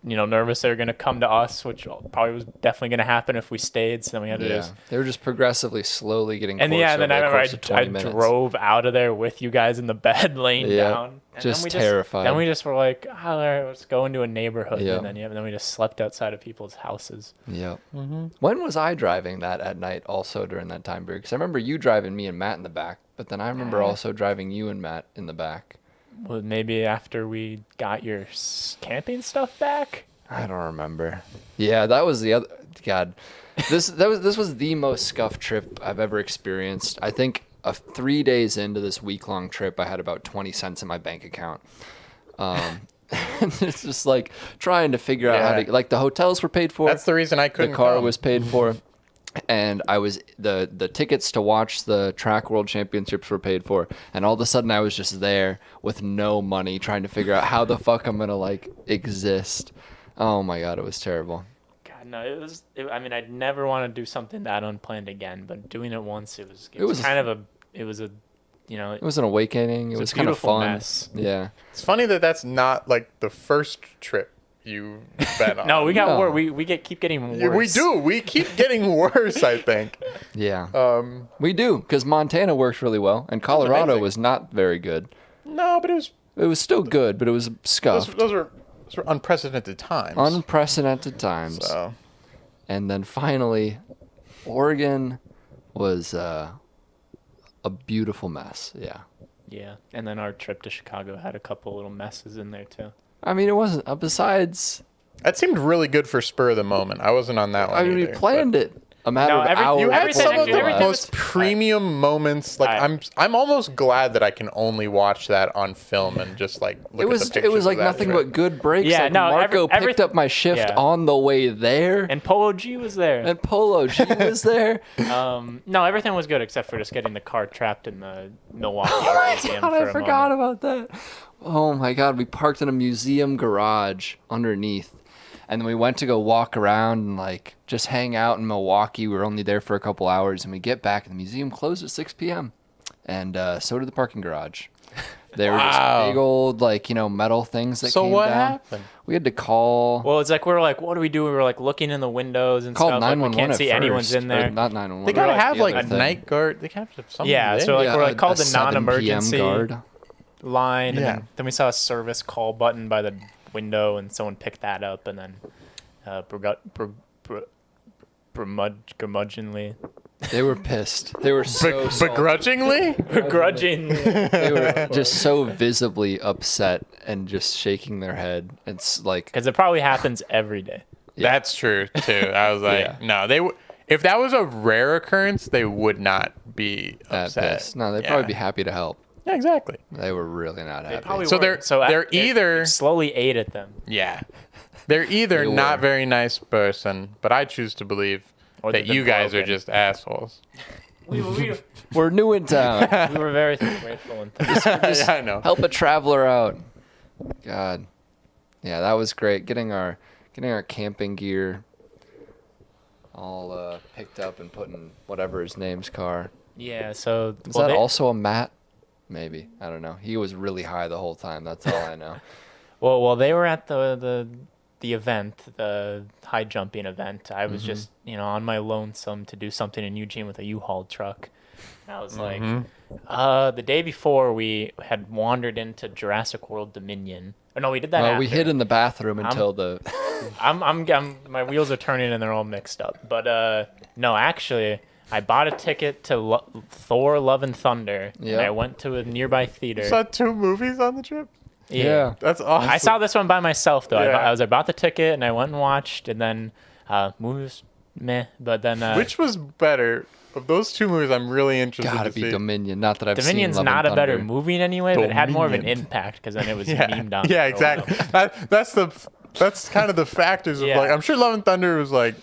nervous they were gonna come to us, which probably was definitely gonna happen if we stayed. So then we had to Yeah. just. They were just progressively slowly getting And closer yeah, and then I over the remember course of 20 minutes. drove out of there with you guys in the bed, laying Yeah, down. And just then we terrified. Then we just were like, all right, let's go into a neighborhood. Yeah. And then we just slept outside of people's houses. Yep. When was I driving that at night also during that time period? Because I remember you driving me and Matt in the back, but then I remember also driving you and Matt in the back. Well, maybe after we got your camping stuff back. I don't remember. Yeah, that was the other. God, this was the most scuffed trip I've ever experienced. I think 3 days into this week-long trip, I had about 20 cents in my bank account. It's just like trying to figure out how Yeah. to, like, the hotels were paid for. That's the reason I couldn't The car come. was paid for, and I was the tickets to watch the track world championships were paid for, and all of a sudden I was just there with no money, trying to figure out how the fuck I'm gonna like exist. Oh my god, it was terrible. God, no, it was. I'd never want to do something that unplanned again, but doing it once, it was was kind of a. It was a, It was an awakening. It was a kind of beautiful fun. mess. Yeah. It's funny that that's not like the first trip you've been on. No, we got No. worse. We keep getting worse. Yeah, we do. We keep getting worse, I think. Yeah. We do, because Montana worked really well, and Colorado amazing. was not very good. No, but it was still good, but it was scuffed. those were unprecedented times. Unprecedented times. So And then finally, Oregon was a beautiful mess. Yeah. Yeah, and then our trip to Chicago had a couple little messes in there too. I mean, it wasn't. Besides, that seemed really good for spur of the moment. I wasn't on that one. I mean, we either, planned but it a matter No, of every- hours. You had Everything- some of the everything most was- premium moments. Like I'm almost glad that I can only watch that on film and just like look It was at the pictures like of that nothing trip. but good breaks. Yeah, like no, Marco picked everything- up my shift yeah. on the way there, And Polo G was there. and Polo G was there. No, everything was good except for just getting the car trapped in the Milwaukee Art Museum God, for I a forgot moment. about that. Oh my God, we parked in a museum garage underneath, and then we went to go walk around and like just hang out in Milwaukee. We were only there for a couple hours, and we get back, and the museum closed at 6 p.m. And so did the parking garage. They were just Wow. big old metal things that So came what down. happened? We had to call. Well, it's like we were like, what do we do? We were like looking in the windows and Called stuff. Like, we 911 can't at see first. anyone's in Or there. not 911. They gotta like have the like other a thing. night guard. They can't have somebody Yeah, there. so like we're like called a the 7 non-emergency PM guard. line, Yeah. and then we saw a service call button by the window, and someone picked that up, and then begrudgingly, They were pissed. They were so salty. Begrudgingly? begrudgingly, They were just so visibly upset and just shaking their head. It's like because it probably happens every day. That's true too. I was like, Yeah. no, they would. If that was a rare occurrence, they would not be that upset. pissed. No, they'd Yeah. probably be happy to help. Yeah, exactly. They were really not happy. Probably So were. they're- so they're it either- slowly ate at them, Yeah, they're either They not were. very nice person, but I choose to believe Or that they've been you guys are broken. just assholes. we We're new in town. were very grateful and thankful. Yeah, I know. Help a traveler out. God. Yeah, that was great. Getting our camping gear all picked up and put in whatever his name's car. Yeah, so Is well, that they- also a Matt? Maybe. I don't know. He was really high the whole time. That's all I know. Well, they were at the event, the high jumping event. I was just, on my lonesome to do something in Eugene with a U-Haul truck. And I was like, the day before we had wandered into Jurassic World Dominion. Oh no, we did that. Well, after. we hid in the bathroom until the. I'm my wheels are turning and they're all mixed up. But no, actually, I bought a ticket to Thor: Love and Thunder, and Yep. I went to a nearby theater. Saw 2 movies on the trip. Yeah. That's awesome. I saw this one by myself though. Yeah. I bought the ticket and I went and watched, and then movie was meh. But then Which was better of those 2 movies? I'm really interested Gotta to be see. Dominion. Not that I've Dominion's seen Love not and a better Thunder. movie in any way, but it had more of an Dominion. impact because then it was Yeah, memed on. yeah, for a while. exactly. That's kind of the factors of Yeah. like. I'm sure Love and Thunder was like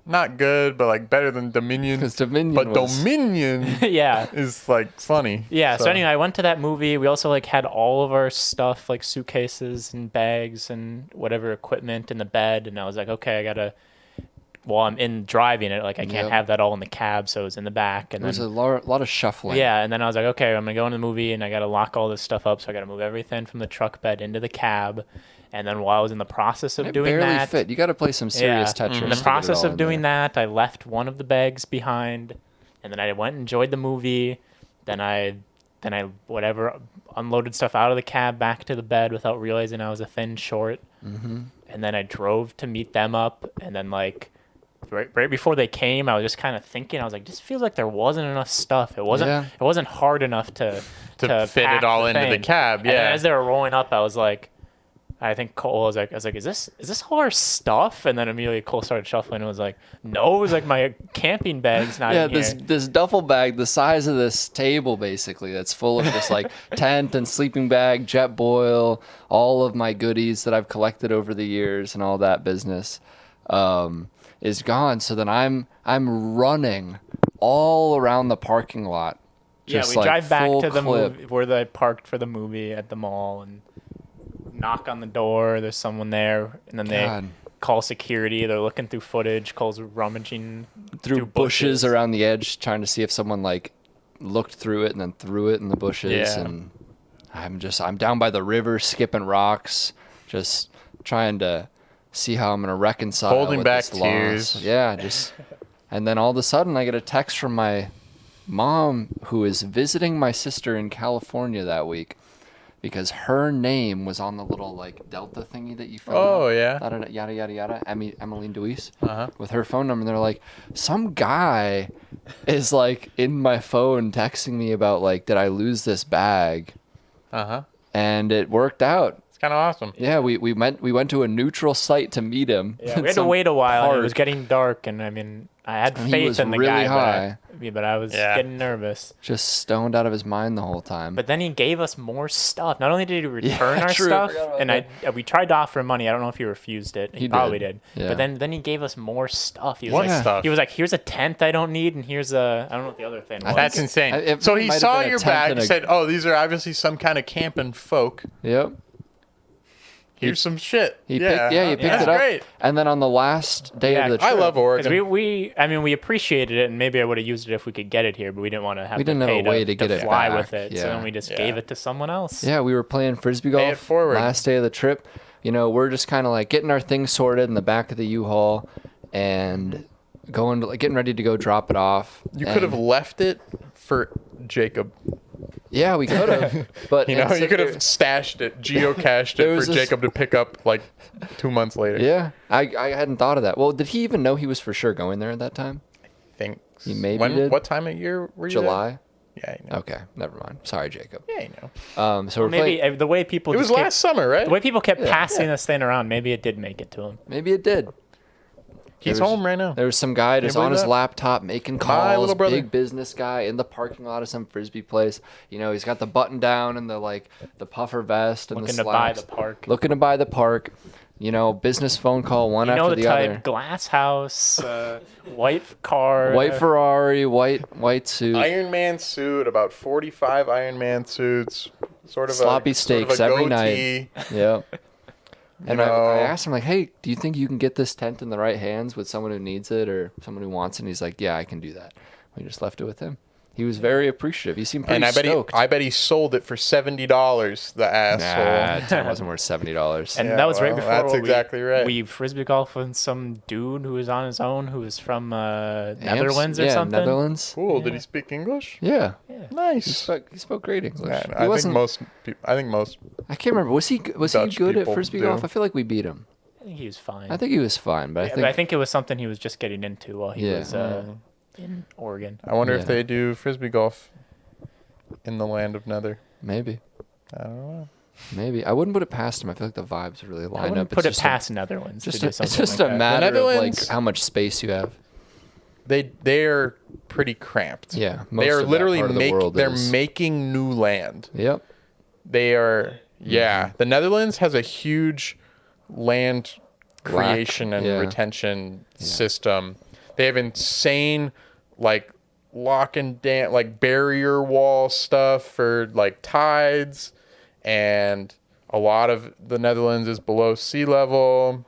not good, but like better than Dominion. 'Cause Dominion but was- Dominion Yeah. is like funny. Yeah, so anyway, I went to that movie. We also like had all of our stuff, like suitcases and bags and whatever equipment in the bed, and I was like, okay, I gotta. While I'm in driving it, like I can't Yep. have that all in the cab, so it was in the back, and There was then a lot of shuffling. yeah, and then I was like, okay, I'm gonna go in the movie, and I gotta lock all this stuff up, so I gotta move everything from the truck bed into the cab, and then while I was in the process of It doing barely that, fit. You got to play some serious Tetris. in to the get it process all of in doing there. that, I left one of the bags behind, and then I went and enjoyed the movie. Then I whatever unloaded stuff out of the cab back to the bed without realizing I was a thin short. Mm-hmm. And then I drove to meet them up, and then like right before they came, I was just kind of thinking, I was like, just feels like there wasn't enough stuff. It wasn't hard enough to fit it pack all the into the thing. cab. And then Yeah. as they were rolling up, I was like, I think Cole was like, is this all our stuff? And then immediately Cole started shuffling and was like, no, it was like my camping bag's not Yeah, in here. this duffel bag, the size of this table, basically, that's full of just like tent and sleeping bag, jet boil, all of my goodies that I've collected over the years and all that business, is gone. So then I'm running all around the parking lot. Yeah, just we like drive back full to the clip. movie where they parked for the movie at the mall and knock on the door. There's someone there, and then they God. call security. They're looking through footage. Cole's rummaging Through bushes around the edge, trying to see if someone like looked through it and then threw it in the bushes. Yeah. And I'm down by the river, skipping rocks, just trying to see how I'm gonna reconcile. Holding with back this loss. tears. Yeah, and then all of a sudden I get a text from my mom who is visiting my sister in California that week because her name was on the little like Delta thingy that you fill Oh, out. yeah. Yada yada yada. Emmeline Deweese Uh-huh. with her phone number. And they're like, some guy is like in my phone texting me about like, did I lose this bag? Uh-huh. And it worked out. It's kind of awesome. Yeah, we went to a neutral site to meet him. Yeah, we had to Some wait a while. And it was park. getting dark, and I mean, I had And he faith was in the really guy, high. but I was getting nervous. Just stoned out of his mind the whole time. But then he gave us more stuff. Not only did he return our true, I stuff, forgot about and we tried to offer him money. I don't know if he refused it. He probably did. Yeah. But then he gave us more stuff. He was What like, stuff? He was like, here's a tent I don't need, and here's I don't know what the other thing was. That's insane. It So he might have saw been a your tent bag and and a- said, "Oh, these are obviously some kind of camping folk. Yep. Here's some shit." He picked That's it up. great. And then on the last day of the trip, I love Oregon. Because we appreciated it, and maybe I would have used it if we could get it here, but we didn't want to have We to didn't have pay a way to get it fly back. with it. So Yeah. then we just Yeah. gave it to someone else. Yeah, we were playing Frisbee Pay it golf forward. last day of the trip. You know, we're just kind of like getting our things sorted in the back of the U-Haul and getting ready to go drop it off. You could have And- left it for Jacob. Yeah, we could have. But You know, instead you could there- have stashed it, geocached There it was for this- Jacob to pick up like 2 months later. Yeah, I hadn't thought of that. Well, did he even know he was for sure going there at that time? Thanks. He maybe did. What time of year were you there? July? Yeah, I know. Okay, never mind. Sorry, Jacob. Yeah, I know. So we're Maybe playing. the way people It was just kept- last summer, right? the way people kept passing this thing around, maybe it did make it to him. Maybe it did. He's There was- home right now. There was some guy just believe on his that? laptop making My calls. little brother. Big business guy in the parking lot of some Frisbee place. You know, he's got the button down and the puffer vest and Looking the to buy slacks. the park. Looking to buy the park. You know, business phone call one You know after the the type: other. glass house, white car, White Ferrari, white suit. Iron Man suit, about 45 Iron Man suits, sort of Sloppy a, sort of steaks a every goatee. night. Yeah. And I know. asked him, like, hey, do you think you can get this tent in the right hands with someone who needs it or someone who wants it? And he's like, yeah, I can do that. We just left it with him. He was very appreciative. He seemed pretty And stoked. I bet he sold it for $70. The asshole. Nah, tent wasn't worth $70. And Yeah, that was right well, before that's we, exactly right. we Frisbee golfed with some dude who was on his own, who was from Netherlands or yeah, something. Netherlands. Cool. Did he speak English? Yeah. Nice. He spoke great English. Yeah, He I think wasn't- most people. I think most. I can't remember. Was he good Dutch at people Frisbee do. golf? I feel like we beat him. I think he was fine. I think he was fine, but I think it was something he was just getting into while he Yeah. was in Oregon. I wonder Yeah. if they do frisbee golf in the land of Nether. maybe. I don't know. Maybe. I wouldn't put it past him. I feel like the vibes really I line wouldn't up. put It's it just a- past Netherlands Just to do it's something just like a that. matter of like Netherlands- how much space you have. They're pretty cramped. Yeah, They most are of that literally part of the world they're is. making new land. Yep. They are The Netherlands has a huge land creation and yeah. retention system. They have insane like lock and dam like barrier wall stuff for like tides, and a lot of the Netherlands is below sea level.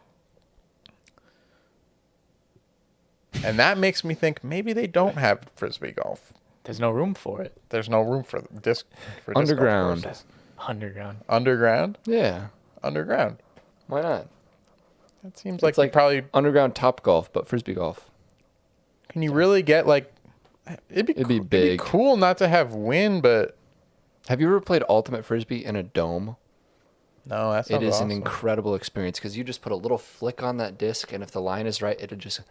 And that makes me think maybe they don't have frisbee golf. There's no room for it. There's no room for disc golf Underground. courses. Underground. Underground? Yeah. Underground. Why not? That seems like, It's like you probably underground top golf, but Frisbee golf. can you really get like it'd be It'd be It'd big. be cool not to have wind, but Have you ever played ultimate Frisbee in a dome? no, that's It is awesome. an incredible experience because you just put a little flick on that disc, and if the line is right, it'll just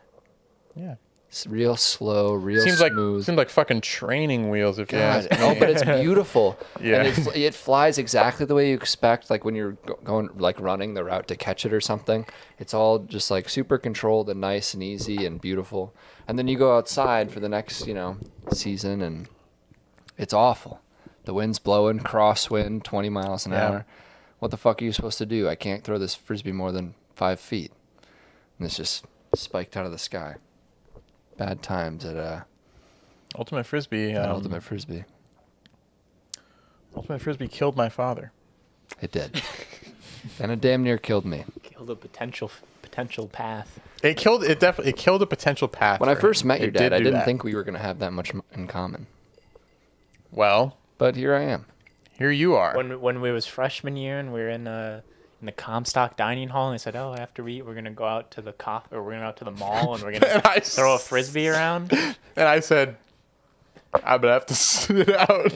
Yeah. it's real slow, real Seems smooth. like fucking training wheels if you God, ask me. no, but it's beautiful. Yeah. And it flies exactly the way you expect, like when you're going, like running the route to catch it or something. It's all just like super controlled and nice and easy and beautiful. And then you go outside for the next, season, and it's awful. The wind's blowing, crosswind, 20 miles an Yeah. hour. What the fuck are you supposed to do? I can't throw this Frisbee more than 5 feet. And it's just spiked out of the sky. Bad times at Ultimate Frisbee. Ultimate Frisbee. Ultimate Frisbee killed my father. It did. And it damn near killed me. Killed a potential path. It killed a potential path. When I for first him. met your It dad, did I do didn't that. think we were going to have that much in common. Well, But here I am. here you are. When we was freshman year and we were in the Comstock dining hall, and they said, "Oh, after we eat, we're gonna go out to the we're gonna go out to the mall, and we're gonna And I throw a frisbee around." And I said, I'm gonna have to sit out.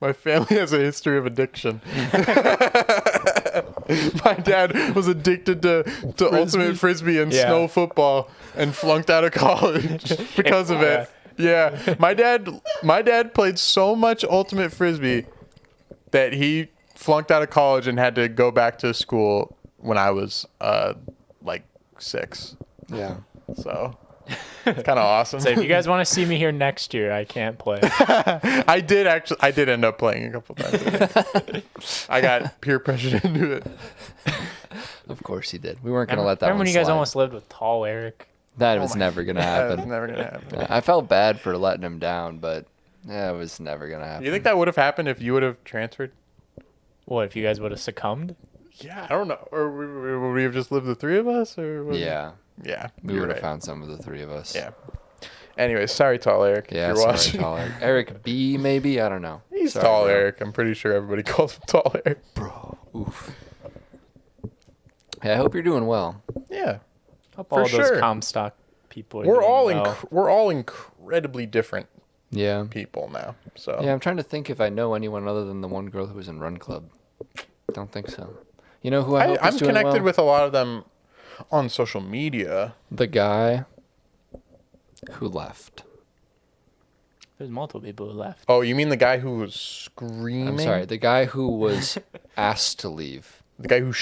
My family has a history of addiction. My dad was addicted to ultimate frisbee and Yeah. snow football and flunked out of college because of it. Yeah, my dad played so much ultimate frisbee that he flunked out of college and had to go back to school when I was like 6. Yeah. So it's kind of awesome. So if you guys want to see me here next year, I can't play. I did end up playing a couple times. I got peer pressured into it. Of course he did. We weren't gonna let that. Remember one when you guys slide. almost lived with tall Eric? That was never gonna That was happen. never gonna happen. I felt bad for letting him down, but yeah, it was never gonna happen. You think that would have happened if you would have transferred? What if you guys would have succumbed? Yeah, I don't know. Or would we have just lived the 3 of us? Or Yeah, yeah, we you're would have right. found some of the 3 of us. Yeah. Anyways, sorry, tall Eric. Yeah, if you're sorry, watching. tall Eric. Eric B, maybe. I don't know. He's Sorry, tall bro. Eric. I'm pretty sure everybody calls him tall Eric. Bro, oof. Hey, I hope you're doing well. Yeah. Hope For all sure. those Comstock people are We're doing all well. we're all incredibly different Yeah. people now. So Yeah, I'm trying to think if I know anyone other than the one girl who was in Run Club. Don't think so. You know who I hope I'm is doing connected well? with a lot of them on social media. The guy who left. There's multiple people who left. Oh, you mean the guy who was screaming? I'm sorry, the guy who was asked to leave. The guy who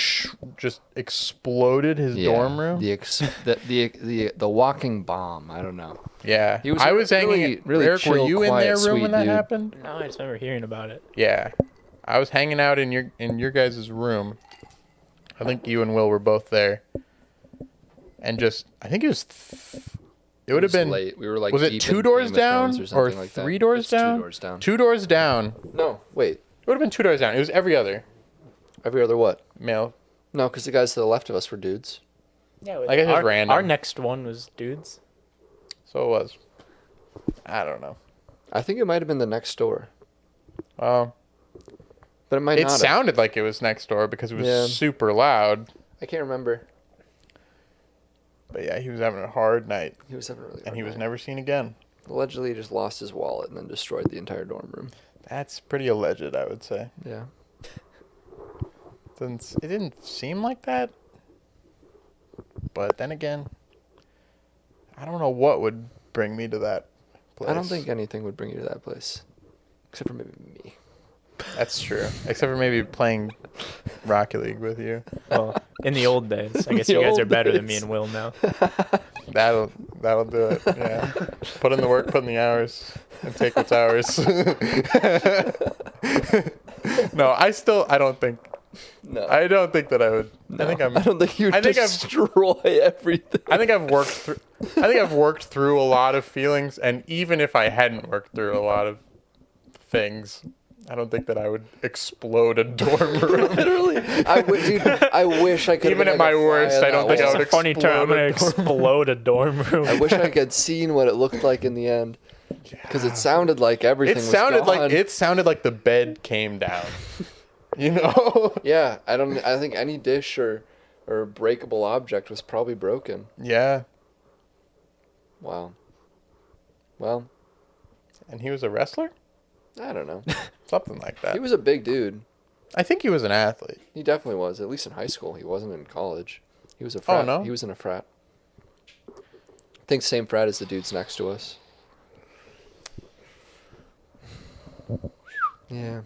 just exploded his dorm room? The walking bomb. I don't know. Yeah. He was I was really- hanging. really Eric, were chill, you in quiet, their room sweet when that dude. happened? No, I just remember hearing about it. Yeah. I was hanging out in your guys' room. I think you and Will were both there. And just, I think it was, it would have been, late. We were like, was it deep 2 in doors Game of down Thrones or something like that. 3 doors It's down? 2 doors down. 2 doors down. No, wait. It would have been 2 doors down. It was every other Every other what? male. No, because the guys to the left of us were dudes. Yeah, I guess it's our, random. Our next one was dudes. So it was. I don't know. I think it might have been the next door, Well, but it might it not have. sounded like it was next door because it was Yeah. super loud. I can't remember. But yeah, he was having a hard night. He was having a really And hard he was night. never seen again. Allegedly, he just lost his wallet and then destroyed the entire dorm room. That's pretty alleged, I would say. Yeah. It didn't seem like that. But then again, I don't know what would bring me to that place. I don't think anything would bring you to that place, except for maybe me. That's true. Except for maybe playing Rocket League with you. Well, in the old days. I guess The you guys old are better than me days. and Will now. That'll do it. Yeah. Put in the work, put in the hours, and take what's ours. No, I don't think. No. I don't think that I would. No, I think I'm. I don't think you'd I think I've- destroy everything. I think I've worked through. I think I've worked through a lot of feelings, and even if I hadn't worked through a lot of things, I don't think that I would explode a dorm room. Literally, I wish I could. Even at my worst, I don't think I It's would a funny term. I'm gonna explode explode a dorm room. I wish I could seen what it looked like in the end, because it sounded like everything. It sounded was like the bed came down. You know? Yeah, I think any dish or breakable object was probably broken. Yeah. Wow. Well, And he was a wrestler? I don't know. Something like that. He was a big dude. I think he was an athlete. He definitely was. At least in high school, he wasn't in college. He was a frat. Oh, no? He was in a frat. I think same frat as the dudes next to us. Yeah.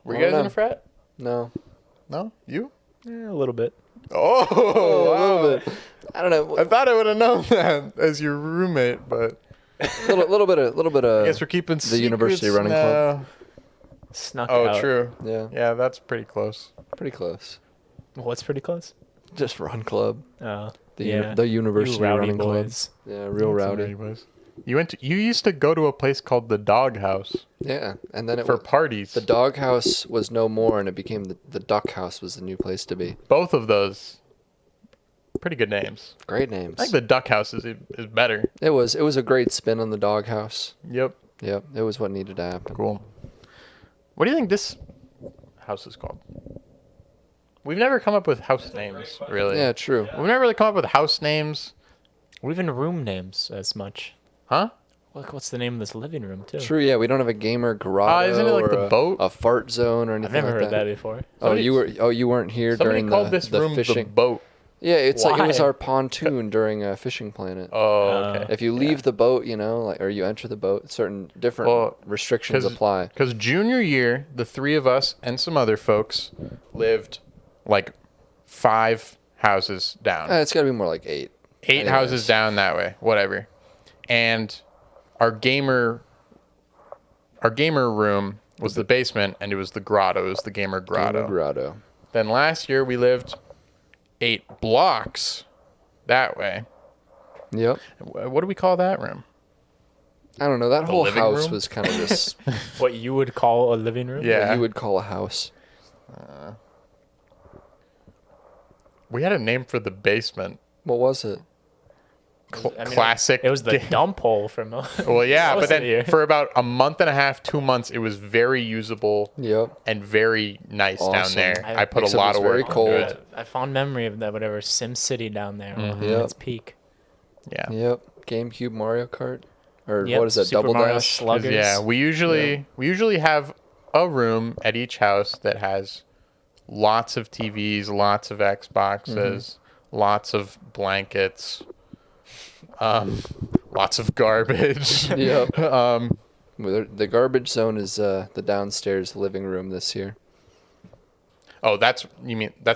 Were I you guys don't in know. a frat? No. No? You? Yeah, a little bit. Oh, A wow. little bit. I don't know. I thought I would have known that as your roommate, but little bit of. I guess we're keeping the university secrets running club. now. Snuck Oh, out. true. Yeah. Yeah, that's pretty close. Pretty close. What's pretty close? Just run club. Oh, The university you rowdy running boys. club. Yeah, real That's rowdy. alright, boys. You used to go to a place called the Dog House Yeah, and then it for was, parties. the dog house was no more, and it became the duck house was the new place to be. Both of those pretty good names. Great names. I think the Duck House is better. It was a great spin on the dog house. Yep. Yep, it was what needed to happen. Cool. What do you think this house is called? We've never come up with house names, really. Yeah, true. We've never really come up with house names. Or even room names as much. Huh? Look, what's the name of this living room too? True, yeah, we don't have a gamer garage. Isn't it like the boat? A fart zone or I've anything never like heard that before. Oh, you weren't here Somebody during called the, this the room fishing. the boat. Yeah, it's like it was Why? our pontoon during a fishing planet. Oh, Uh, okay. If you leave the boat, or you enter the boat, certain different Well, restrictions apply. Because junior year, the 3 of us and some other folks lived like 5 houses down. It's got to be more like 8. Eight Anyways. houses down that way, whatever. And our gamer room was the basement, and it was the grotto. It was the gamer grotto. Grotto. Then last year we lived 8 blocks that way. Yep. What do we call that room? I don't know. That whole living house room? was kind of just What you would call a living room? Yeah. what you would call a house. We had a name for the basement. What was it? Classic. It was the dump hole from. Well, yeah, most but of the then year. for about a month and a half, 2 months, it was very usable Yep. and very nice down Awesome. there. I put a Except lot it of was very work cold. into it. I fond memory of that whatever Sim City down there. Yep. Its peak. Yeah. Yep. GameCube Mario Kart. Or Yep, what is that? Super Double Mario Dash? Sluggers. Yeah, we usually have a room at each house that has lots of TVs, lots of Xboxes, lots of blankets, lots of garbage. Yep. The garbage zone is the downstairs living room this year. Oh, that's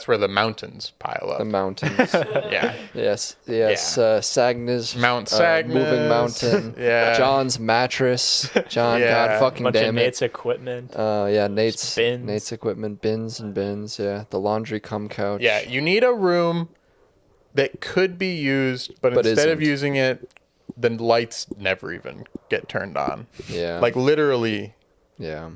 where the mountains pile up. The mountains. Yeah. Yes. Yeah. Sagnas. Mount Sagnas. Moving mountain. Yeah. John's mattress. John, Yeah. God fucking Bunch of damn it. Nate's equipment. Yeah, Nate's Bins. Nate's equipment, bins and bins. Yeah, the laundry cum couch. Yeah, you need a room that could be used, but instead of isn't. using it, the lights never even get turned on. Yeah. Like literally, Yeah.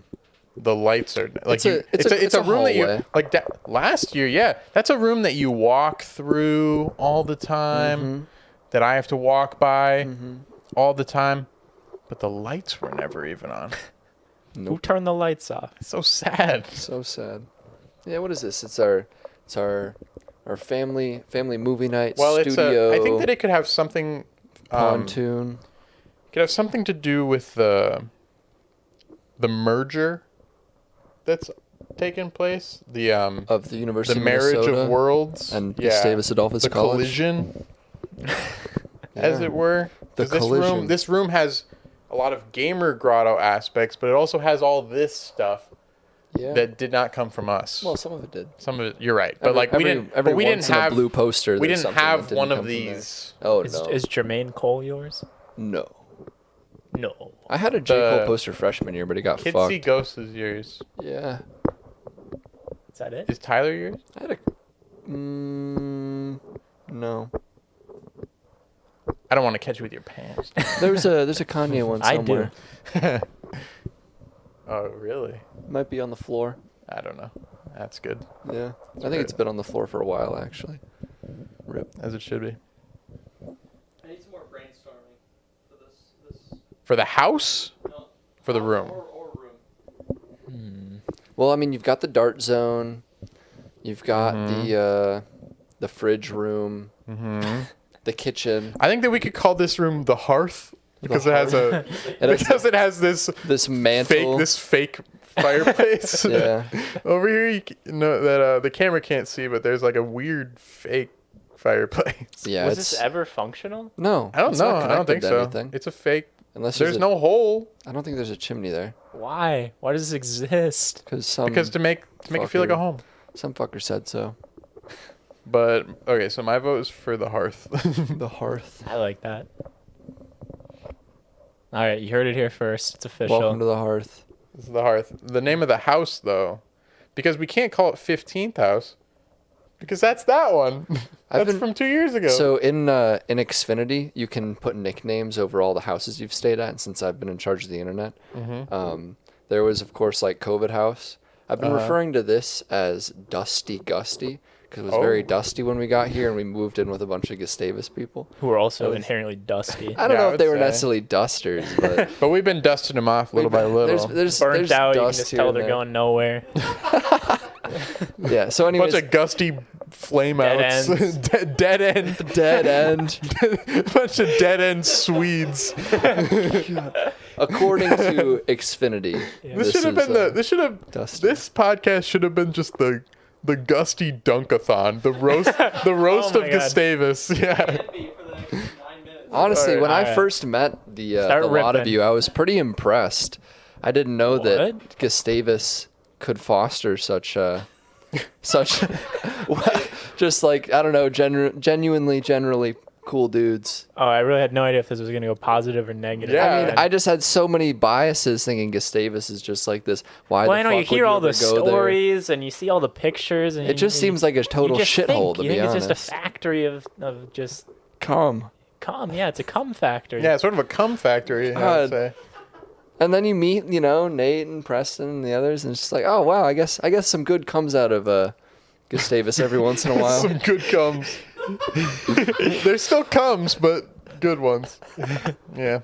the lights are like It's a room that you hallway. like last year. Yeah, that's a room that you walk through all the time. That I have to walk by all the time, but the lights were never even on. Who turned the lights off? So sad. So sad. Yeah. What is this? It's our family movie night Well, studio. I think that it could have something. Pontoon. Could have something to do with the merger that's taken place. Of the University The of marriage Minnesota of worlds and Gustavus Adolphus the College. collision, as Yeah. it were. The 'Cause collision. This room has a lot of gamer grotto aspects, but it also has all this stuff Yeah. that did not come from us. Well, some of it did. Some of it, you're right, but like we didn't. Every But we didn't once in have a blue poster. We there's didn't something that have didn't one come of from there. these. Oh Is no. Jermaine Cole yours? No. No. I had a J. Cole The poster freshman year, but it got Kids fucked. See Ghosts is yours. Yeah. Is that it? Is Tyler yours? I had a. No. I don't want to catch you with your pants. There's a Kanye one I somewhere. do. Oh, really? Might be on the floor. I don't know. That's good, Yeah. I think it's been on the floor for a while actually. Rip. as it should be. I need some more brainstorming for this For the house? no, For the room? or room. Well, I mean, you've got the dart zone. You've got the fridge room. The kitchen. I think that we could call this room the hearth because it has a because it has this This mantle. fake fireplace. Yeah. Over here, you know that the camera can't see, but there's like a weird fake fireplace. Yeah. Was it's, this ever functional? No. I don't it's know. not I don't think connected to so. anything. It's a fake. Unless There's no hole I don't think there's a chimney there. Why? Why does this exist? Because to make it feel like a fucker- home. Some fucker said so. But okay, so my vote is for the hearth. The hearth. I like that. All right, you heard it here first. It's official. Welcome to the hearth. This is the hearth. The name of the house, though, because we can't call it 15th house, because that's that one. I've That's been- from 2 years ago. So in Xfinity, you can put nicknames over all the houses you've stayed at. And since I've been in charge of the internet, there was of course like COVID house. I've been referring to this as Dusty Gusty because it was very dusty when we got here and we moved in with a bunch of Gustavus people. Who are also inherently dusty. I don't Yeah, I know if they would were say. necessarily dusters, but But we've been dusting them off little by little. There's Burnt out. You can dust just here tell and they're there. going nowhere. Yeah. So anyways, Bunch of gusty flame Dead outs. ends. Dead end. dead end. Bunch of dead end Swedes. According to Xfinity, This should have been this Dusty. this podcast should have been just the Gusty Dunkathon, the roast Oh of my God. Gustavus. Yeah. For the next 9 minutes. honestly, when I Alright. first met the Start lot of ripping. you, I was pretty impressed. I didn't know that What? Gustavus could foster such Just like, I don't know, genuinely, generally cool dudes. Oh, I really had no idea if this was going to go positive or negative. Yeah. I mean, I just had so many biases thinking Gustavus is just like this. Why well, the I know fuck you would hear all ever the go there? stories and you see all the pictures, and It just seems like a total you just shithole, think, to you be think honest. It's just a factory of just Come. cum. Yeah, it's a cum factory. Yeah, sort of a cum factory, I God. would say. And then you meet, Nate and Preston and the others, and it's just like, oh wow, I guess some good comes out of Gustavus every once in a while. Some good cums. There's still cums, but good ones. Yeah.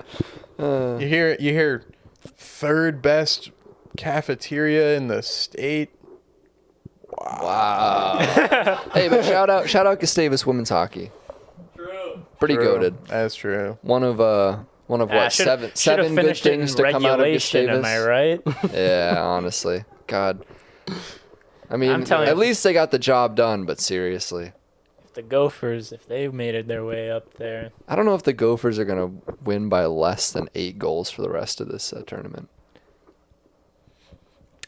You hear third best cafeteria in the state. Wow. Hey, but shout out Gustavus women's hockey. True. Pretty True. goated. That's true. One of what Should've seven good finished it in things to come out of regulation, Gustavus. Am I right? Yeah, honestly. God. I mean, I'm telling at you. least they got the job done, but seriously. The Gophers, if they made it their way up there. I don't know if the Gophers are going to win by less than 8 goals for the rest of this tournament.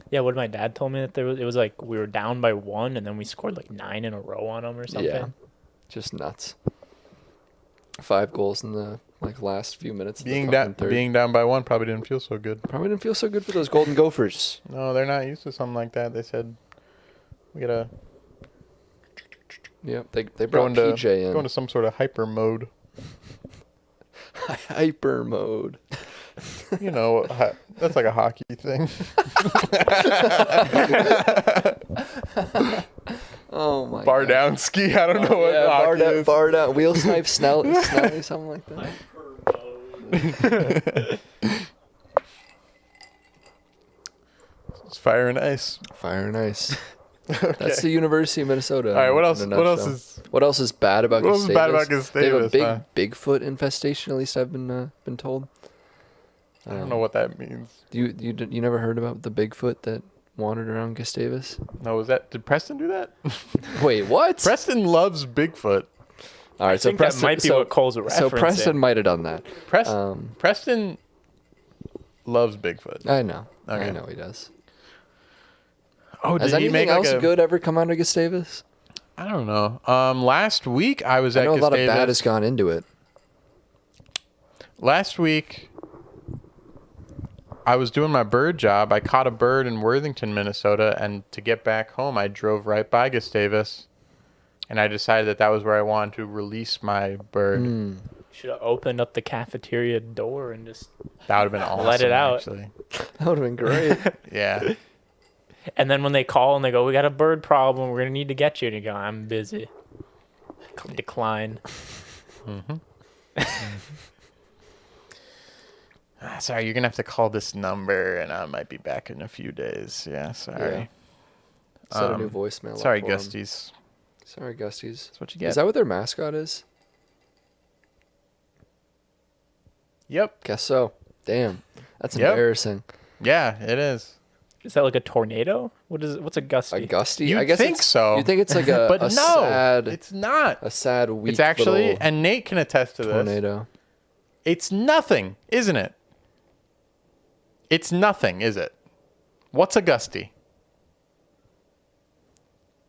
Yeah, what my dad told me that it was like we were down by 1 and then we scored like 9 in a row on them or something. Yeah. Just nuts. 5 goals in the last few minutes of the fucking third. Being down by 1 probably didn't feel so good. Probably didn't feel so good for those Golden Gophers. No, they're not used to something like that. They said we gotta Yep, they go brought into PJ go in. into some sort of hyper mode. Hyper mode. That's like a hockey thing. Oh my Bar god. down ski. I don't know what Yeah, hockey is. bar down, wheel snipe, Snelly, something like that. It's fire and ice. Fire and ice. Okay. That's the University of Minnesota. All right, what else? in a What else nutshell. is? What else is bad about What else Gustavus? is bad about They have a Gustavus, big huh? Bigfoot infestation. At least I've been told. I don't know what that means. You never heard about the Bigfoot that wandered around Gustavus? No, did Preston do that? Wait, what? Preston loves Bigfoot. All right, I think that might be what Cole's referencing. So Preston might have done that. Preston loves Bigfoot. I know. Okay. I know he does. Oh, Has did he anything make else like a? good ever come out of Gustavus? I don't know. Last week I was I at know a lot of Gustavus. bad has gone into it. Last week I was doing my bird job. I caught a bird in Worthington, Minnesota, and to get back home, I drove right by Gustavus, and I decided that was where I wanted to release my bird. Should have opened up the cafeteria door and just That would have been awesome. Let it out. Actually. That would have been great. Yeah. And then when they call and they go, we got a bird problem, we're going to need to get you. And you go, I'm busy. Decline. Sorry, you're going to have to call this number, and I might be back in a few days. Yeah, sorry. Set a new voicemail. Sorry, up for 'em. Gusties. Sorry, Gusties. That's what you get. Is that what their mascot is? Yep. Guess so. Damn. That's Yep. embarrassing. Yeah, it is. Is that like a tornado? What's a gusty? A gusty? You'd I guess think so. You think it's like a, But a no, sad, it's not. a sad, weak It's actually, little and Nate can attest to this. tornado. It's nothing, isn't it? It's nothing, is it? What's a gusty?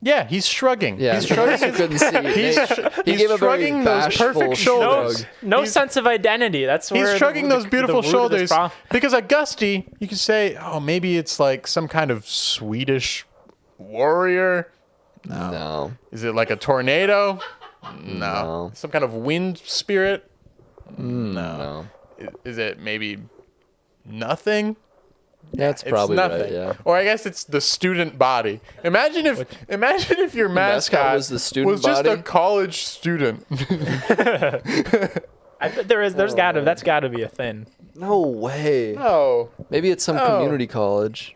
Yeah, he's shrugging. Yeah, He's shrugging. you couldn't see. He's He he's gave a very shrugging those bashful perfect shoulders. shrug. No He's- sense of identity. That's where He's shrugging those beautiful the root of shoulders this problem- because a gusty, you could say, oh, maybe it's like some kind of Swedish warrior. No. Is it like a tornado? No. No. Some kind of wind spirit? No. Is it maybe nothing? That's It's probably nothing. right, yeah. Or I guess it's the student body. Imagine if your mascot was the student was just a body? college student. I bet there's that's gotta be a thing. No way. Oh. Maybe it's some Oh. community college.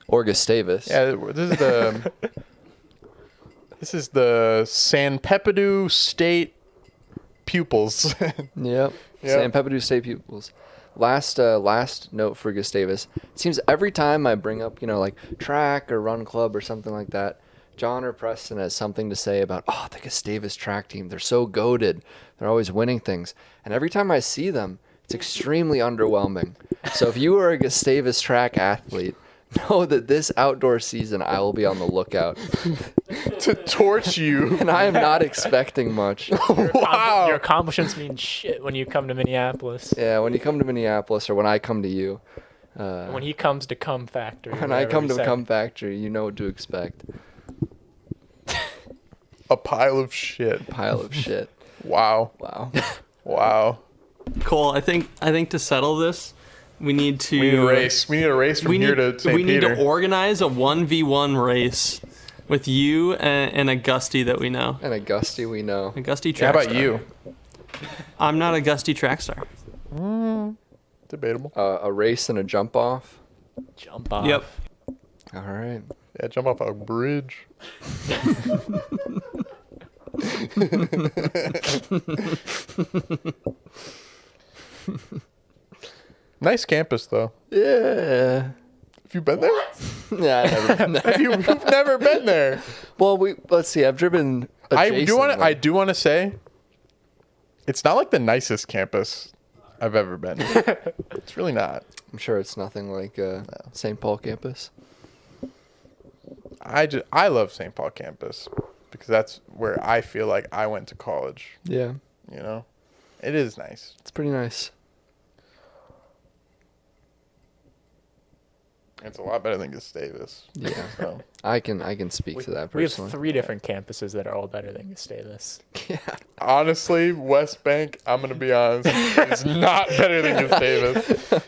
Or Gustavus. Yeah, this is the San Pepidoo State pupils. Yep. San Pepidoo State pupils. Last note for Gustavus. It seems every time I bring up, like track or run club or something like that, John or Preston has something to say about, the Gustavus track team. They're so goated. They're always winning things. And every time I see them, it's extremely underwhelming. So if you are a Gustavus track athlete, know that this outdoor season I will be on the lookout, To torch you. and I am not expecting much. Wow. Your accomplishments mean shit when you come to Minneapolis. Yeah, when you come to Minneapolis or when I come to you, When he comes to Cum Factory. when I come to Cum Factory, you know what to expect. A pile of shit. Pile of shit. Wow. Wow. Wow. Cole, I think to settle this, we need to We need a race. We need a race from here to St. we need Peter. to organize a 1v1 race with you and a Gusty that we know. And a Gusty we know. A Gusty How track about star. you? I'm not a Gusty track star. Debatable. A race and a jump off. Jump off. Yep. All right. Yeah, jump off a bridge. Nice campus, though. Yeah. Have you been there? Yeah, I've never been there. You've never been there. Well, let's see. I've driven. I do want to. I adjacently. do want to say, it's not like the nicest campus I've ever been. It's really not. I'm sure it's nothing like St. Paul campus. I love St. Paul campus because that's where I feel like I went to college. Yeah, You know, it is nice. it's pretty nice. It's a lot better than Gustavus. Yeah, So I can speak to that We have personally. 3 different campuses that are all better than Gustavus. Yeah. honestly, West Bank, I'm gonna be honest, is not better than Gustavus.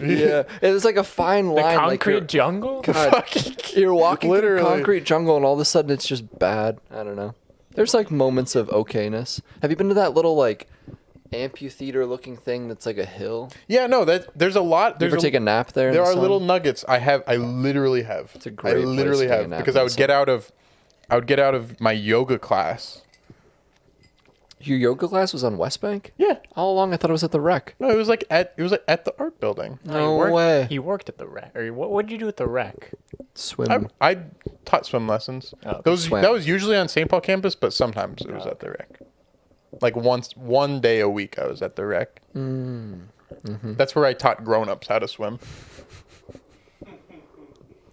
Yeah, it's like a fine The line. concrete like jungle? God, you're walking Literally. through concrete jungle, and all of a sudden it's just bad. I don't know. There's like moments of okayness. Have you been to that little like amphitheater looking thing that's like a hill? Yeah, no, there's a lot. You There's ever a, take a nap there? in there the are sun? little nuggets. I literally have. It's a great I place literally to take a have nap because in I the would get out of my yoga class. Your yoga class was on West Bank? Yeah. All along I thought it was at the rec. No, it was like at the art building. No he worked, way. He worked at the rec. Or what did you do at the rec? Swim. I taught swim lessons. Oh, swam. That was usually on St. Paul campus, but sometimes it was at the rec. Like one day a week, I was at the rec. That's where I taught grown-ups how to swim.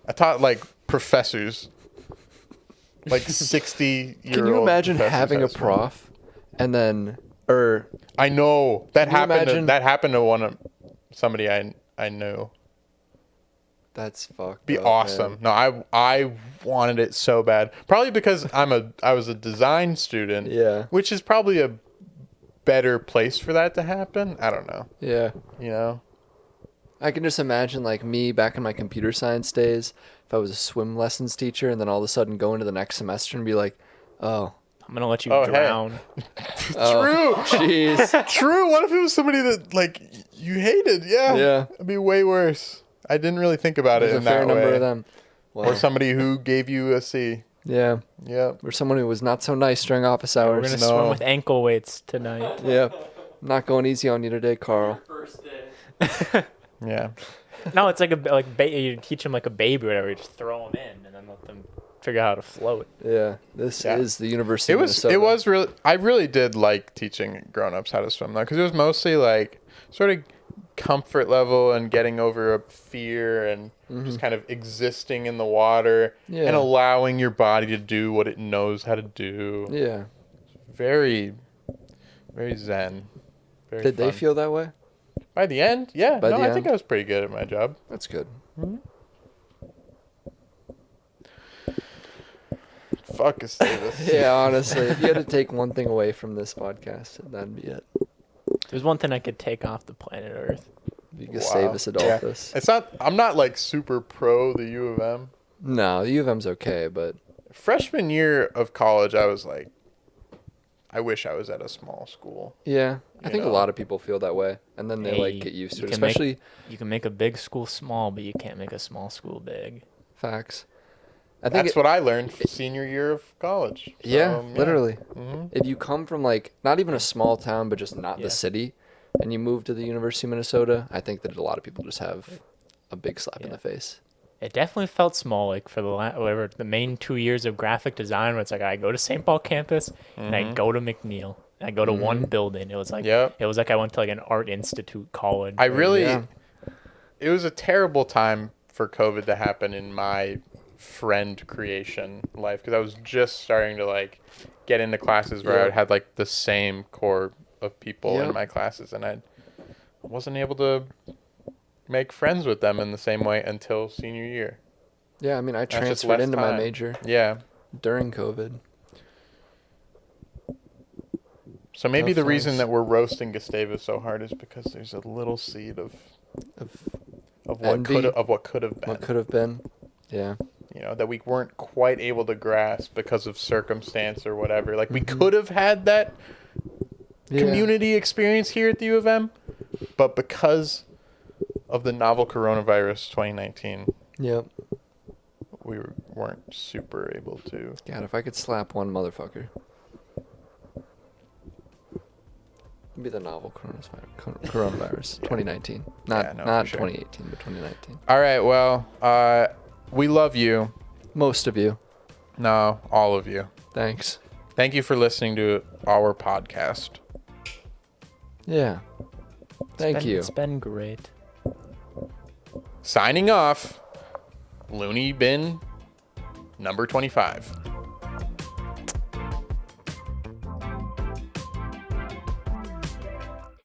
I taught like professors, like 60-year-old. Can you imagine professors having how a to swim. prof and then I know that Can you happened. imagine- That happened to somebody I knew. that's fucked Be up, awesome. man. No, I wanted it so bad. Probably because I was a design student. Yeah. Which is probably a better place for that to happen. I don't know. Yeah. You know. I can just imagine like me back in my computer science days, if I was a swim lessons teacher and then all of a sudden go into the next semester and be like, oh, I'm going to let you Oh, hey. drown. True. jeez. True. What if it was somebody that like you hated? Yeah. Yeah. It'd be way worse. I didn't really think about There's it a in fair that number way. of them. Wow. Or somebody who gave you a C. Yeah. Yep. Or someone who was not so nice during office We're hours. going to No. swim with ankle weights tonight. Yeah. Not going easy on you today, Carl. First day. Yeah. No, it's like you teach them like a baby or whatever. You just throw them in and then let them figure out how to float. Yeah. This Yeah. is the University It of was Minnesota. it was really I really did like teaching grown-ups how to swim though, because it was mostly like sort of comfort level and getting over a fear and just kind of existing in the water Yeah. and allowing your body to do what it knows how to do. Yeah. Very, very zen. Very Did they fun. feel that way? By the end? Yeah. By no, the I think end? I was pretty good at my job. That's good. Fuck Gustavus. Yeah, honestly, if you had to take one thing away from this podcast, that'd be it. There's one thing I could take off the planet Earth. Be Gustavus Adolphus. It's not. I'm not like super pro the U of M. No, the U of M's okay, but Freshman year of college, I was like, I wish I was at a small school. yeah, I You think know. a lot of people feel that way, and then they like Hey, get used to you it, can make- especially You can make a big school small, but you can't make a small school big. facts. I think That's what I learned senior year of college. So, yeah, literally. Mhm. If you come from like not even a small town, but just not Yeah. the city, and you move to the University of Minnesota, I think that a lot of people just have a big slap in Yeah. the face. It definitely felt small, like for the main 2 years of graphic design, where it's like I go to St. Paul campus and I go to McNeil. I go to one building. It was like Yep. it was like I went to like an art institute college. I really, Yeah. it was a terrible time for COVID to happen in my friend creation life, because I was just starting to like get into classes where I had like the same core of people in my classes, and I wasn't able to make friends with them in the same way until senior year. Yeah, I mean, I That's just transferred less into my time. major Yeah. during COVID. So maybe Tough the reason times. that we're roasting Gustavus so hard is because there's a little seed of what envy, could have been. what could have been. Yeah. You know, that we weren't quite able to grasp because of circumstance or whatever. Like we could have had that community experience here at the U of M, but because of the novel coronavirus 2019, Yep. we weren't super able to. God, if I could slap one motherfucker. It'd be the novel coronavirus 2019. Not Yeah, no, not for sure. 2018, but 2019. All right, well, we love you. Most of you. No, all of you. Thanks. Thank you for listening to our podcast. Yeah. Thank you. It's been great. Signing off, LooneyBin number 25.